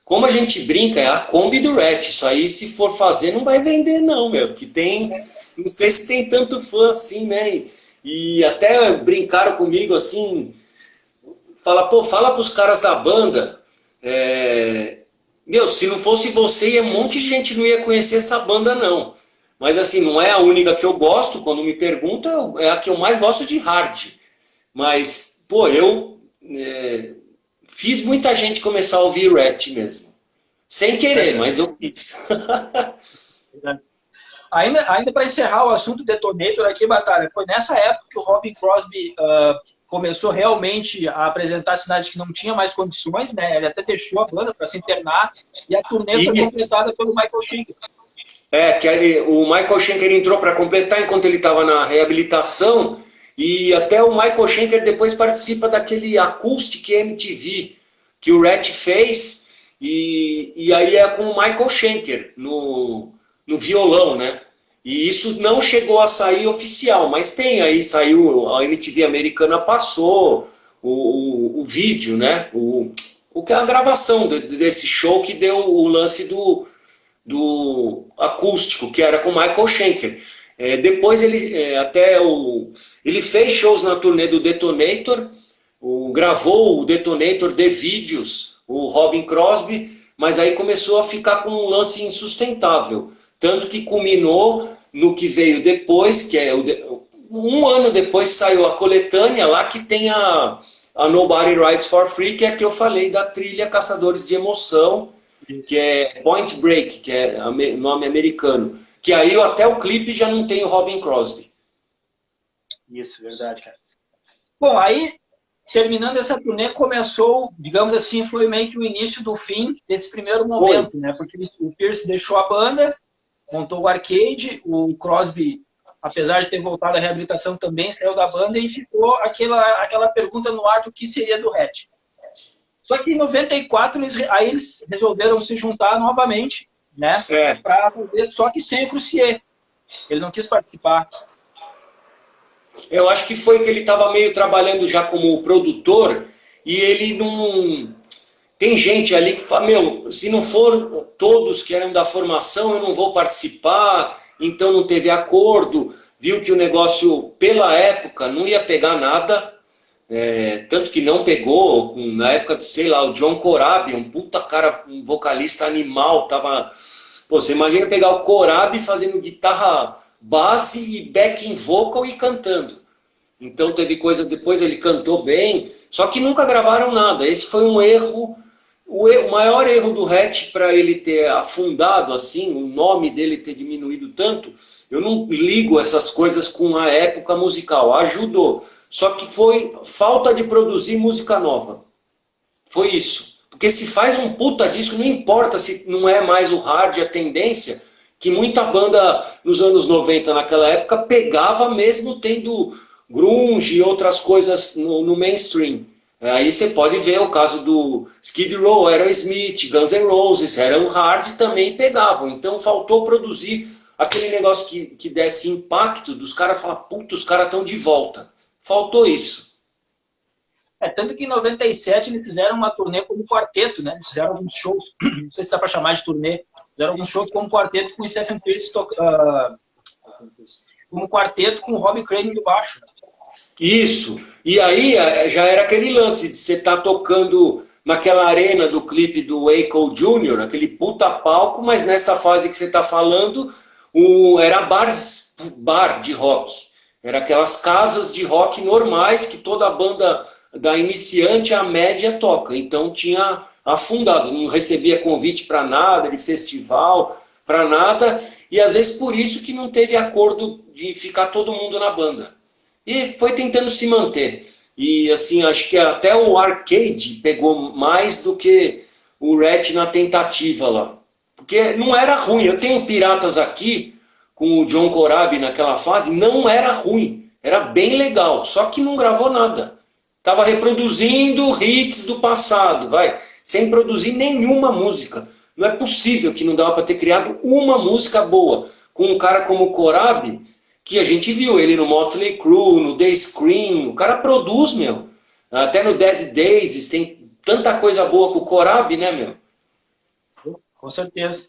como a gente brinca, é a Kombi do Rat. Isso aí, se for fazer, não vai vender não, meu. Que tem, não sei se tem tanto fã assim, né? E até brincaram comigo assim, fala pros caras da banda, meu, se não fosse você, um monte de gente não ia conhecer essa banda não. Mas assim, não é a única que eu gosto, quando me perguntam, é a que eu mais gosto de hard. Mas, eu fiz muita gente começar a ouvir Rat mesmo. Sem querer, mas eu fiz. Ainda para encerrar o assunto Detonator aqui, Batalha, foi nessa época que o Robin Crosby começou realmente a apresentar sinais que não tinha mais condições, né? Ele até deixou a banda para se internar, e a turnê foi completada pelo Michael Schenker. Que o Michael Schenker entrou para completar enquanto ele estava na reabilitação, e até o Michael Schenker depois participa daquele Acoustic MTV que o Rat fez, e aí é com o Michael Schenker no violão, né? E isso não chegou a sair oficial, mas tem aí, saiu, a MTV americana passou o vídeo, né? Que é a gravação desse show que deu o lance do acústico, que era com o Michael Schenker. Depois ele fez shows na turnê do Detonator, gravou o Detonator de vídeos, o Robin Crosby, mas aí começou a ficar com um lance insustentável. Tanto que culminou no que veio depois, que é um ano depois saiu a coletânea lá, que tem a Nobody Rides for Free, que é a que eu falei da trilha Caçadores de Emoção, que é Point Break, que é nome americano. Que aí até o clipe já não tem o Robin Crosby. Isso, verdade, cara. Bom, aí, terminando essa turnê, começou, digamos assim, foi meio que o início do fim desse primeiro momento, né? Porque o Pearcy deixou a banda, montou o Arcade, o Crosby, apesar de ter voltado à reabilitação, também saiu da banda e ficou aquela pergunta no ar do que seria do Hatch. Só que em 94 eles resolveram se juntar novamente, né? Para fazer, só que sem o Crucier. Ele não quis participar. Eu acho que foi que ele estava meio trabalhando já como produtor e ele não... Tem gente ali que fala, meu, se não for todos que eram da formação, eu não vou participar, então não teve acordo, viu que o negócio, pela época, não ia pegar nada, tanto que não pegou, na época, sei lá, o John Corabi, um puta cara, um vocalista animal, tava... Pô, você imagina pegar o Corabi fazendo guitarra base e backing vocal e cantando. Então teve coisa, depois ele cantou bem, só que nunca gravaram nada. Esse foi um erro, o maior erro do Hatch para ele ter afundado assim, o nome dele ter diminuído tanto. Eu não ligo essas coisas com a época musical, ajudou. Só que foi falta de produzir música nova. Foi isso. Porque se faz um puta disco, não importa se não é mais o hard a tendência, que muita banda nos anos 90, naquela época, pegava mesmo tendo grunge e outras coisas no mainstream. Aí você pode ver o caso do Skid Row, Aerosmith, Guns N' Roses, eram hard também pegavam. Então faltou produzir aquele negócio que desse impacto dos caras falar, puta, os caras estão de volta. Faltou isso. Tanto que em 97 eles fizeram uma turnê como quarteto, né? Eles fizeram alguns shows, não sei se dá para chamar de turnê, fizeram alguns shows como quarteto com o Stephen Pierce, como quarteto com o Robbie Crane no baixo. Isso. E aí já era aquele lance de você estar tocando naquela arena do clipe do Waco Jr., aquele puta palco, mas nessa fase que você está falando, era bar de rock. Era aquelas casas de rock normais que toda banda da iniciante à média toca. Então tinha afundado, não recebia convite para nada, de festival, para nada. E às vezes por isso que não teve acordo de ficar todo mundo na banda. E foi tentando se manter. E assim, acho que até o Arcade pegou mais do que o Rat na tentativa lá. Porque não era ruim. Eu tenho Piratas aqui, com o John Corabi naquela fase, não era ruim. Era bem legal, só que não gravou nada. Estava reproduzindo hits do passado, sem produzir nenhuma música. Não é possível que não dava para ter criado uma música boa. Com um cara como o Corabi, que a gente viu ele no Motley Crue, no The Scream, o cara produz, meu. Até no Dead Daisies, tem tanta coisa boa com o Corabi, né, meu? Com certeza.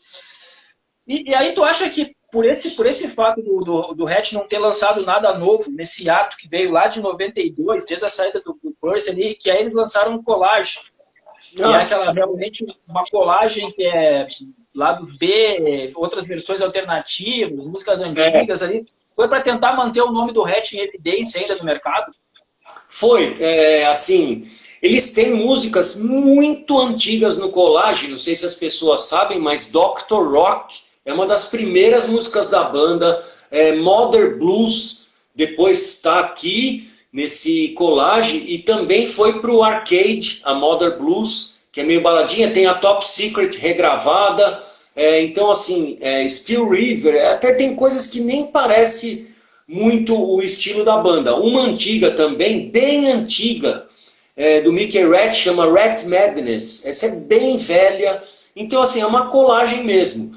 E aí tu acha que por esse fato do Hatch não ter lançado nada novo nesse ato que veio lá de 92, desde a saída do Percy ali, que aí eles lançaram um collage. Nossa. E é realmente uma colagem que é lá dos B, outras versões alternativas, músicas antigas ali. Foi para tentar manter o nome do Hatch em evidência ainda no mercado? Foi, assim, eles têm músicas muito antigas no collage, não sei se as pessoas sabem, mas Dr. Rock é uma das primeiras músicas da banda, Mother Blues, depois está aqui nesse collage, e também foi para o Arcade, a Mother Blues, que é meio baladinha, tem a Top Secret regravada, então assim, Steel River, até tem coisas que nem parece muito o estilo da banda. Uma antiga também, bem antiga, do Mickey Rat, chama Rat Madness, essa é bem velha, então assim, é uma colagem mesmo.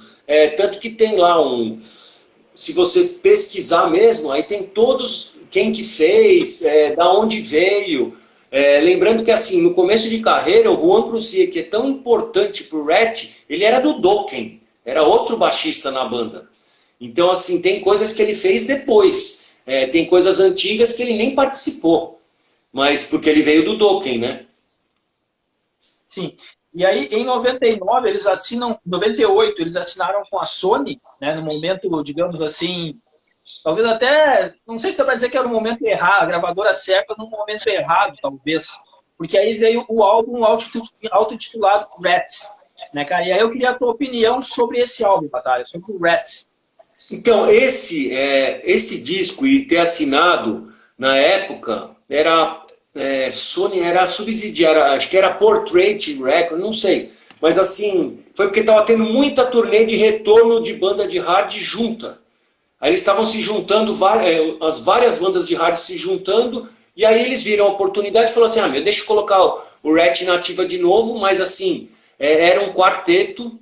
Tanto que tem lá se você pesquisar mesmo, aí tem todos, quem que fez, da onde veio. Lembrando que assim, no começo de carreira, o Juan Crucier, que é tão importante pro Rat, ele era do Dokken, era outro baixista na banda. Então assim, tem coisas que ele fez depois, tem coisas antigas que ele nem participou, mas porque ele veio do Dokken, né? Sim. E aí, em 98, eles assinaram com a Sony, né, no momento, digamos assim, talvez até, não sei se dá para dizer que era um momento errado, a gravadora certa no momento errado, talvez, porque aí veio o álbum auto-intitulado Rat, né, cara? E aí eu queria a tua opinião sobre esse álbum, Batalha, sobre o Rat. Então, esse disco e ter assinado na época Sony era subsidiária, acho que era Portrait Record, não sei. Mas assim, foi porque estava tendo muita turnê de retorno de banda de hard junta. Aí eles estavam se juntando, as várias bandas de hard se juntando, e aí eles viram a oportunidade e falaram assim, deixa eu colocar o Rat na ativa de novo, mas assim, era um quarteto,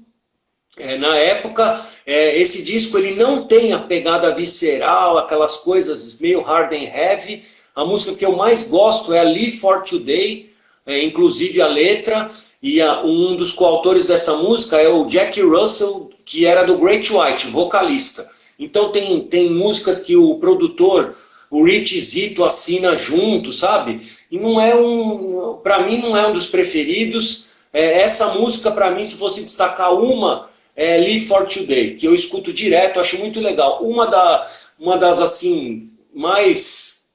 Na época, esse disco ele não tem a pegada visceral, aquelas coisas meio hard and heavy. A música que eu mais gosto é a Live for Today, inclusive a letra, e um dos coautores dessa música é o Jack Russell, que era do Great White, vocalista. Então tem músicas que o produtor, o Rich Zito, assina junto, sabe? E não é para mim não é um dos preferidos. Essa música, para mim, se fosse destacar uma, é Live for Today, que eu escuto direto, acho muito legal. Uma das, assim, mais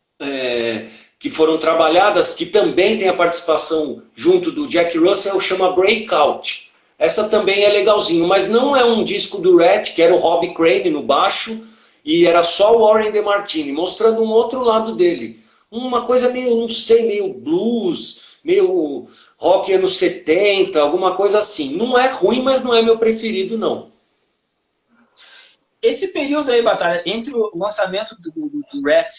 que foram trabalhadas, que também tem a participação junto do Jack Russell, chama Breakout. Essa também é legalzinho, mas não é um disco do Rat, que era o Robbie Crane no baixo, e era só o Warren DeMartini, mostrando um outro lado dele. Uma coisa meio, não sei, meio blues, meio rock anos 70, alguma coisa assim. Não é ruim, mas não é meu preferido, não. Esse período aí, Batalha, entre o lançamento do Rat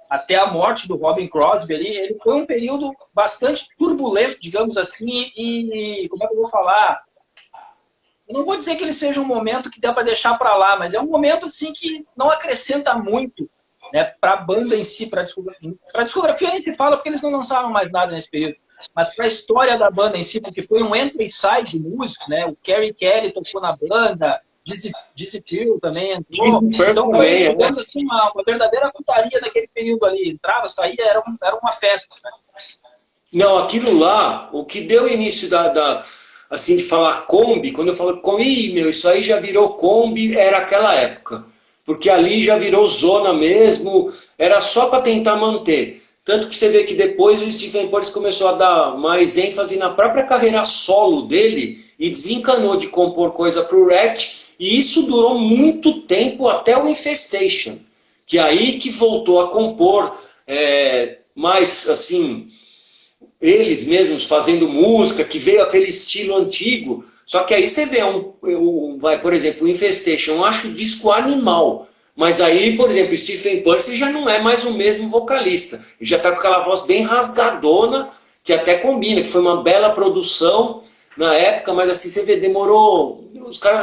até a morte do Robin Crosby ali, ele foi um período bastante turbulento, digamos assim, e como é que eu vou falar? Eu não vou dizer que ele seja um momento que dá para deixar para lá, mas é um momento assim que não acrescenta muito, né, para a banda em si, para a discografia nem se fala porque eles não lançaram mais nada nesse período, mas para a história da banda em si, porque foi um entra e sai de músicos, né? O Kerry Kelly tocou na banda, Dizzy Pearl também entrou, então foi, digamos assim, uma verdadeira putaria naquele período ali, entrava, saía, era uma festa, né? Não, aquilo lá, o que deu início assim, de falar Kombi, quando eu falo Kombi, isso aí já virou Kombi, era aquela época. Porque ali já virou zona mesmo, era só para tentar manter. Tanto que você vê que depois o Stephen Purse começou a dar mais ênfase na própria carreira solo dele e desencanou de compor coisa para o Rat, e isso durou muito tempo até o Infestation, que aí que voltou a compor mais assim, eles mesmos fazendo música, que veio aquele estilo antigo. Só que aí você vê, por exemplo, o Infestation, eu acho o disco animal. Mas aí, por exemplo, o Stephen Purse já não é mais o mesmo vocalista. Ele já está com aquela voz bem rasgadona, que até combina, que foi uma bela produção na época, mas assim, você vê, demorou...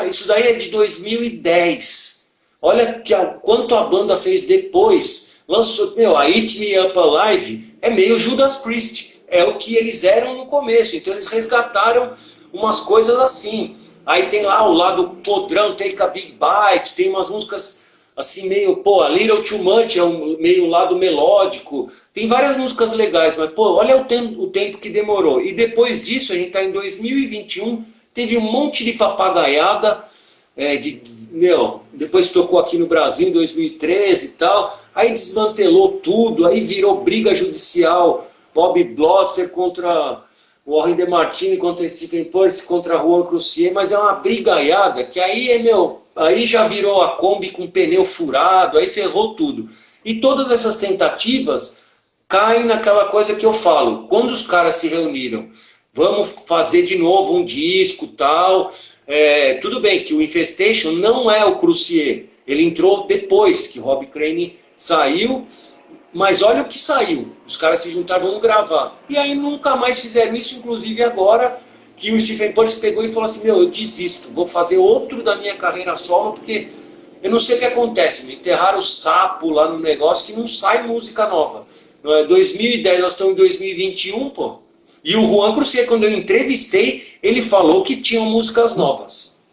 isso daí é de 2010. Olha quanto a banda fez depois. Lançou, a Eat Me Up Alive é meio Judas Priest. É o que eles eram no começo. Então eles resgataram umas coisas assim. Aí tem lá o lado podrão, Take a Big Bite, tem umas músicas assim meio, A Little Too Much é meio lado melódico. Tem várias músicas legais, mas olha o tempo que demorou. E depois disso, a gente está em 2021, teve um monte de papagaiada, depois tocou aqui no Brasil em 2013 e tal, aí desmantelou tudo, aí virou briga judicial, Bob Blotzer contra Warren DeMartini, contra Stephen Purse, contra Juan Croucier, mas é uma brigaiada que aí aí já virou a Kombi com pneu furado, aí ferrou tudo. E todas essas tentativas caem naquela coisa que eu falo, quando os caras se reuniram, vamos fazer de novo um disco, tal, tudo bem que o Infestation não é o Croucier, ele entrou depois que Robbie Crane saiu, mas olha o que saiu. Os caras se juntaram, vamos gravar. E aí nunca mais fizeram isso, inclusive agora que o Stephen Purse pegou e falou assim, eu desisto, vou fazer outro da minha carreira solo, porque eu não sei o que acontece. Me enterraram o sapo lá no negócio que não sai música nova. 2010, nós estamos em 2021, pô. E o Juan Croucier, quando eu entrevistei, ele falou que tinham músicas novas.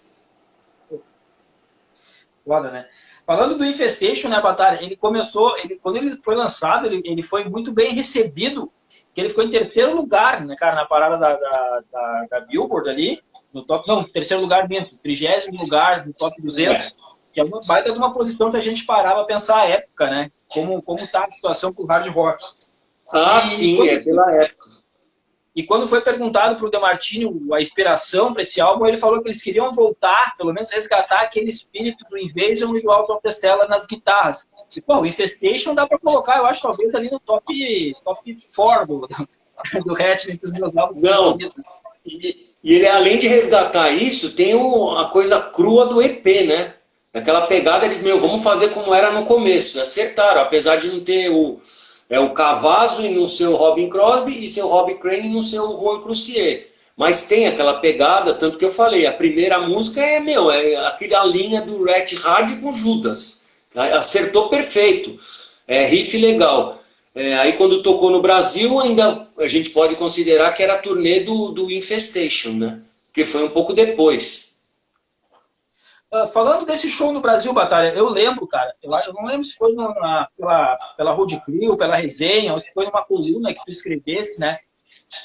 Foda, né? Falando do Infestation, né, Batalha, ele começou, quando ele foi lançado, ele foi muito bem recebido, que ele ficou em terceiro lugar, né, cara, na parada da Billboard ali, no top, não, terceiro lugar mesmo, 30º lugar no top 200, que é uma baita de uma posição se a gente parar para pensar a época, né, como tá a situação com o hard rock. Sim, é pela época. E quando foi perguntado para o DeMartini a inspiração para esse álbum, ele falou que eles queriam voltar, pelo menos resgatar aquele espírito do Invasion e o Out of the Cellar nas guitarras. E, o Infestation dá para colocar, eu acho, talvez ali no top 4 do Hatch, entre os meus álbuns favoritos. E ele, além de resgatar isso, tem a coisa crua do EP, né? Daquela pegada de, vamos fazer como era no começo. Acertaram, apesar de não ter o Cavazo e não ser o Robin Crosby, e ser o Robbie Crane e não ser o Juan Croucier. mas tem aquela pegada, tanto que eu falei, a primeira música é aquela linha do Rat Hard com Judas. Acertou perfeito. Riff legal. Aí quando tocou no Brasil, ainda a gente pode considerar que era a turnê do Infestation, né? Porque foi um pouco depois. Falando desse show no Brasil, Batalha, eu lembro, cara, eu não lembro se foi pela Road Crew, pela resenha, ou se foi numa coluna que tu escrevesse, né?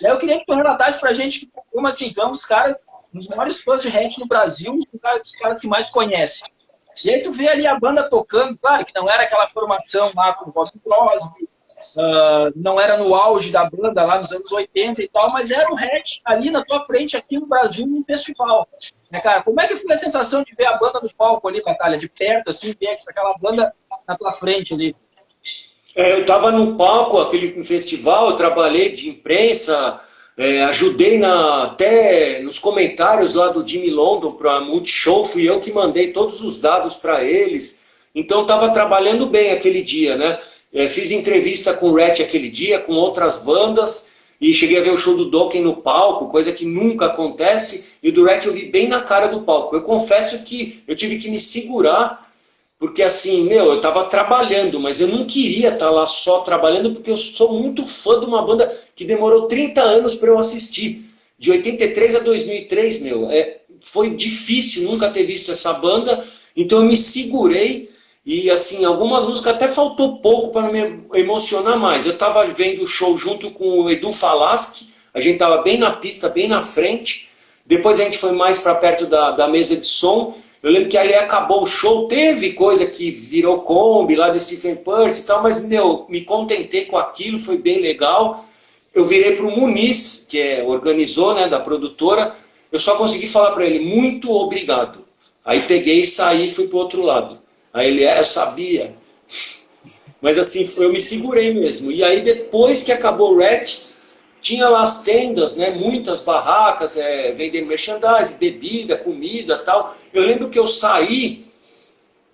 E aí eu queria que tu relatasse pra gente como assim, é um dos caras, um dos maiores fãs de hatch no Brasil, um dos caras que mais conhece. E aí tu vê ali a banda tocando, claro que não era aquela formação lá com o Bob Crosby, não era no auge da banda lá nos anos 80 e tal, mas era o hatch ali na tua frente, aqui no Brasil, num festival. Né, cara? Como é que foi a sensação de ver a banda no palco ali, Batalha, de perto, assim, ver aquela banda na tua frente ali? Eu estava no palco, aquele festival, eu trabalhei de imprensa, ajudei até nos comentários lá do Jimmy London para a Multishow, fui eu que mandei todos os dados para eles. Então estava trabalhando bem aquele dia, né? Fiz entrevista com o Rat aquele dia, com outras bandas, e cheguei a ver o show do Dokken no palco, coisa que nunca acontece, e o do Rat eu vi bem na cara do palco. Eu confesso que eu tive que me segurar, porque assim, eu estava trabalhando, mas eu não queria estar lá só trabalhando, porque eu sou muito fã de uma banda que demorou 30 anos para eu assistir. De 83 a 2003, foi difícil nunca ter visto essa banda, então eu me segurei, e assim, algumas músicas até faltou pouco para me emocionar mais. Eu estava vendo o show junto com o Edu Falaschi, a gente estava bem na pista, bem na frente, depois a gente foi mais para perto da mesa de som. Eu lembro que aí acabou o show, teve coisa que virou Kombi lá do Stephen Percy e tal, mas, me contentei com aquilo, foi bem legal. Eu virei para o Muniz, que organizou, né, da produtora, eu só consegui falar para ele, muito obrigado. Aí peguei e saí e fui para o outro lado. Aí ele, eu sabia. Mas assim, eu me segurei mesmo. E aí depois que acabou o Rat, tinha lá as tendas, né, muitas barracas, vendendo merchandising, bebida, comida e tal. Eu lembro que eu saí,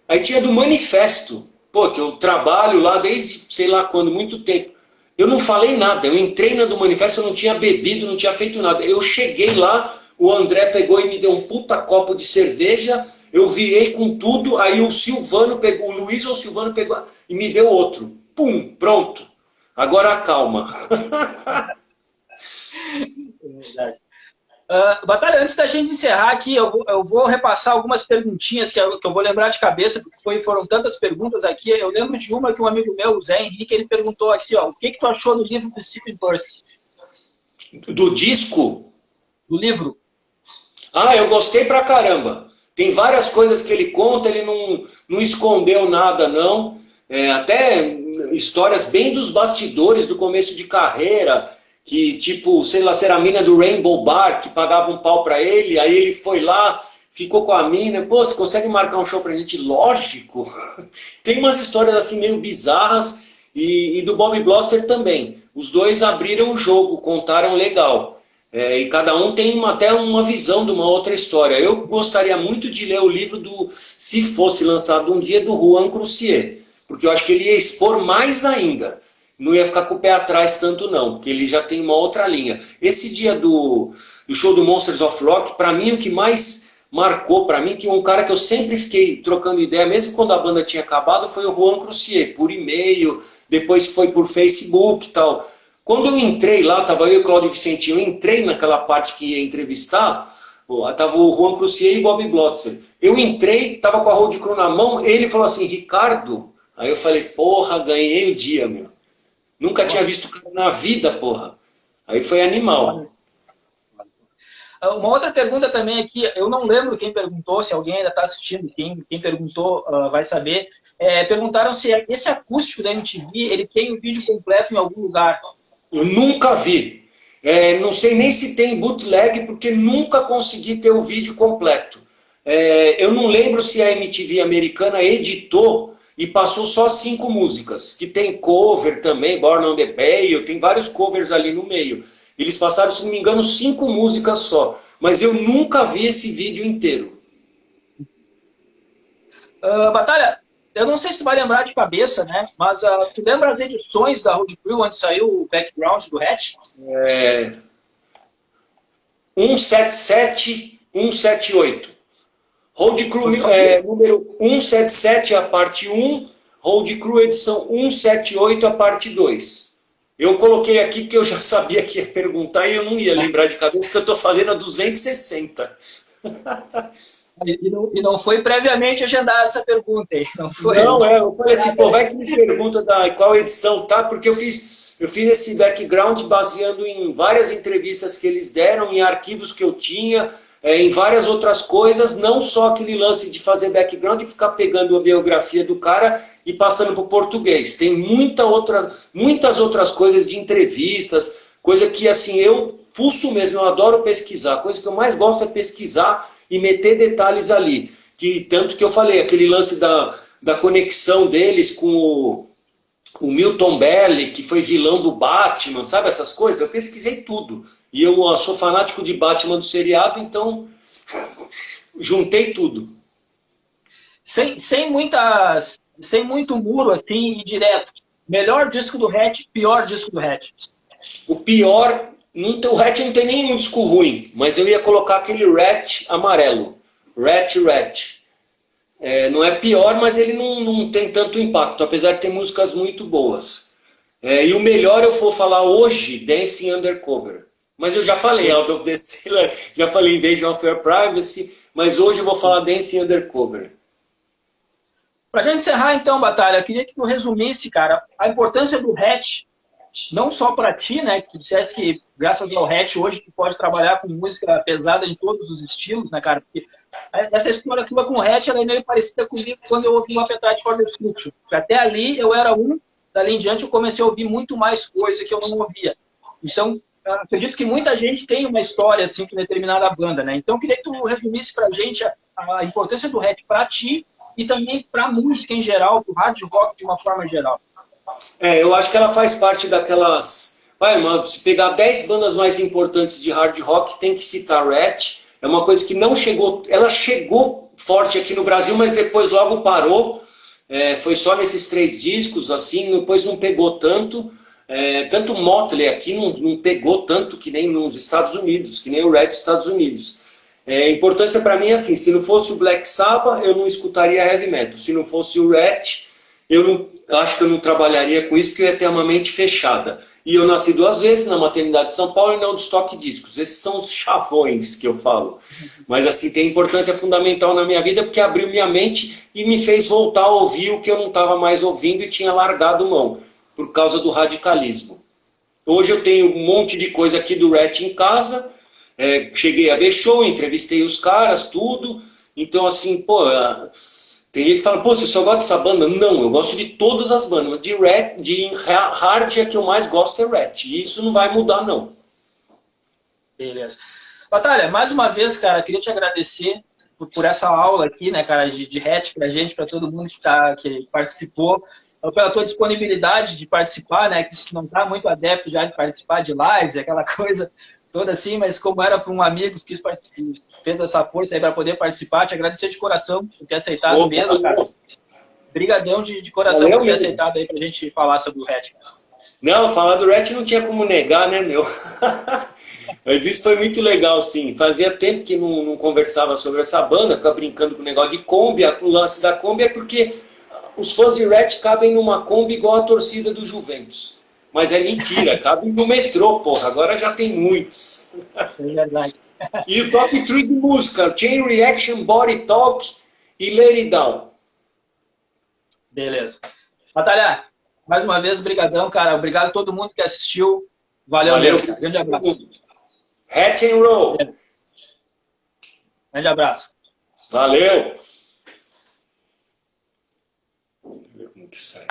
aí tinha do Manifesto, que eu trabalho lá desde sei lá quando, muito tempo. Eu não falei nada, eu entrei na do Manifesto, eu não tinha bebido, não tinha feito nada. Eu cheguei lá, o André pegou e me deu um puta copo de cerveja, eu virei com tudo, aí o Silvano pegou, o Luiz ou o Silvano pegou e me deu outro. Pum, pronto. Agora acalma. Batalha, antes da gente encerrar aqui, eu vou repassar algumas perguntinhas que eu vou lembrar de cabeça, porque foram tantas perguntas aqui. Eu lembro de uma que um amigo meu, o Zé Henrique, ele perguntou aqui, o que tu achou do livro do Stephen Percy? Do disco? Do livro. Eu gostei pra caramba. Tem várias coisas que ele conta, ele não escondeu nada, não. Até histórias bem dos bastidores do começo de carreira, que tipo, sei lá, se era a mina do Rainbow Bar, que pagava um pau pra ele, aí ele foi lá, ficou com a mina, você consegue marcar um show pra gente? Lógico! Tem umas histórias assim meio bizarras, e do Bob Blosser também. Os dois abriram o jogo, contaram legal. E cada um tem até uma visão de uma outra história. Eu gostaria muito de ler o livro se fosse lançado um dia, do Juan Croucier, porque eu acho que ele ia expor mais ainda. Não ia ficar com o pé atrás tanto não, porque ele já tem uma outra linha. Esse dia do show do Monsters of Rock, para mim o que mais marcou, para mim, que um cara que eu sempre fiquei trocando ideia, mesmo quando a banda tinha acabado, foi o Juan Croucier, por e-mail, depois foi por Facebook e tal. Quando eu entrei lá, estava eu e o Cláudio Vicentinho, eu entrei naquela parte que ia entrevistar, estava o Juan Croucier e o Bob Blotzer. Eu entrei, estava com a Road Crew na mão, ele falou assim, Ricardo, aí eu falei, porra, ganhei o dia, meu. Nunca tinha visto o cara na vida, porra. Aí foi animal. Uma outra pergunta também aqui, eu não lembro quem perguntou, se alguém ainda está assistindo, quem perguntou vai saber. Perguntaram se esse acústico da MTV, ele tem o vídeo completo em algum lugar. Eu nunca vi. Não sei nem se tem bootleg, porque nunca consegui ter o vídeo completo. Eu não lembro se a MTV americana editou e passou só 5 músicas, que tem cover também, Born on the Bay, tem vários covers ali no meio. Eles passaram, se não me engano, 5 músicas só, mas eu nunca vi esse vídeo inteiro. Batalha, eu não sei se tu vai lembrar de cabeça, né? Mas tu lembra as edições da Road Crew, onde saiu o background do Hatch? 177, 178. Road Crew número 177, a parte 1. Road Crew edição 178, a parte 2. Eu coloquei aqui porque eu já sabia que ia perguntar e eu não ia lembrar de cabeça que eu estou fazendo a 260. E não foi previamente agendada essa pergunta aí. Não foi. Não, eu falei assim, pô, vai que me pergunta qual edição tá, porque eu fiz esse background baseando em várias entrevistas que eles deram, em arquivos que eu tinha, em várias outras coisas, não só aquele lance de fazer background e ficar pegando a biografia do cara e passando para o português. Tem muitas outras coisas de entrevistas, coisa que assim, eu fuço mesmo, eu adoro pesquisar. A coisa que eu mais gosto é pesquisar e meter detalhes ali. Tanto que eu falei, aquele lance da conexão deles com o Milton Berle, que foi vilão do Batman, sabe essas coisas? Eu pesquisei tudo. E eu sou fanático de Batman do seriado, então juntei tudo. Sem muito muro, assim, e direto. Melhor disco do Hatch, pior disco do Hatch. O pior, o Hatch não tem nenhum disco ruim, mas eu ia colocar aquele Rat amarelo. Rat. Não é pior, mas ele não tem tanto impacto, apesar de ter músicas muito boas. E o melhor eu vou falar hoje, Dancing Undercover. Mas eu já falei Out of the Cellar, já falei Invasion of Your Privacy, mas hoje eu vou falar Dancing Undercover. Pra gente encerrar então, Batalha, eu queria que tu resumisse, cara, a importância do Hatch, não só para ti, né, que tu dissesse que graças ao Hatch hoje tu pode trabalhar com música pesada em todos os estilos, né, cara, porque essa história tua com o Hatch, ela é meio parecida comigo quando eu ouvi o Appetite for Destruction, porque até ali eu era dali em diante eu comecei a ouvir muito mais coisa que eu não ouvia. Então, acredito que muita gente tem uma história assim com determinada banda, né, então eu queria que tu resumisse pra gente a importância do Hatch pra ti e também pra música em geral, pro hard rock de uma forma geral. Eu acho que ela faz parte daquelas... se pegar 10 bandas mais importantes de hard rock, tem que citar Rat. É uma coisa que não chegou... Ela chegou forte aqui no Brasil, mas depois logo parou. Foi só nesses 3 discos, assim, depois não pegou tanto. Tanto o Motley aqui não pegou tanto que nem nos Estados Unidos, que nem o Rat dos Estados Unidos. A importância para mim é assim, se não fosse o Black Sabbath, eu não escutaria heavy metal. Se não fosse o Rat... eu acho que eu não trabalharia com isso porque eu ia ter uma mente fechada. E eu nasci 2 vezes na maternidade de São Paulo e não de Stock Discos. Esses são os chavões que eu falo. Mas assim, tem importância fundamental na minha vida porque abriu minha mente e me fez voltar a ouvir o que eu não estava mais ouvindo e tinha largado mão, por causa do radicalismo. Hoje eu tenho um monte de coisa aqui do Rat em casa, cheguei a ver show, entrevistei os caras, tudo. Então assim, tem gente que fala, você só gosta dessa banda? Não, eu gosto de todas as bandas. De hard, a que eu mais gosto é Rat. E isso não vai mudar, não. Beleza. Batalha, mais uma vez, cara, queria te agradecer por essa aula aqui, né, cara, de Hatch pra gente, pra todo mundo que participou, pela tua disponibilidade de participar, né, que não tá muito adepto já de participar de lives, aquela coisa toda assim, mas como era para um amigo que fez essa força aí para poder participar, te agradecer de coração por ter aceitado mesmo, cara. Brigadão de coração por ter aceitado aí pra gente falar sobre o Hatch. Não, falar do Rat não tinha como negar, né, meu? Mas isso foi muito legal, sim. Fazia tempo que não conversava sobre essa banda, ficava brincando com o negócio de Kombi. O lance da Kombi é porque os fãs de Rat cabem numa Kombi igual a torcida do Juventus. Mas é mentira, cabe no metrô, porra. Agora já tem muitos. É verdade. E o top 3 de música, Chain Reaction, Body Talk e Let It Down. Beleza. Batalha, mais uma vez, brigadão, cara. Obrigado a todo mundo que assistiu. Valeu. Mesmo, cara. Grande abraço. Hatch and Roll. Grande abraço. Valeu. Vamos ver como que sai.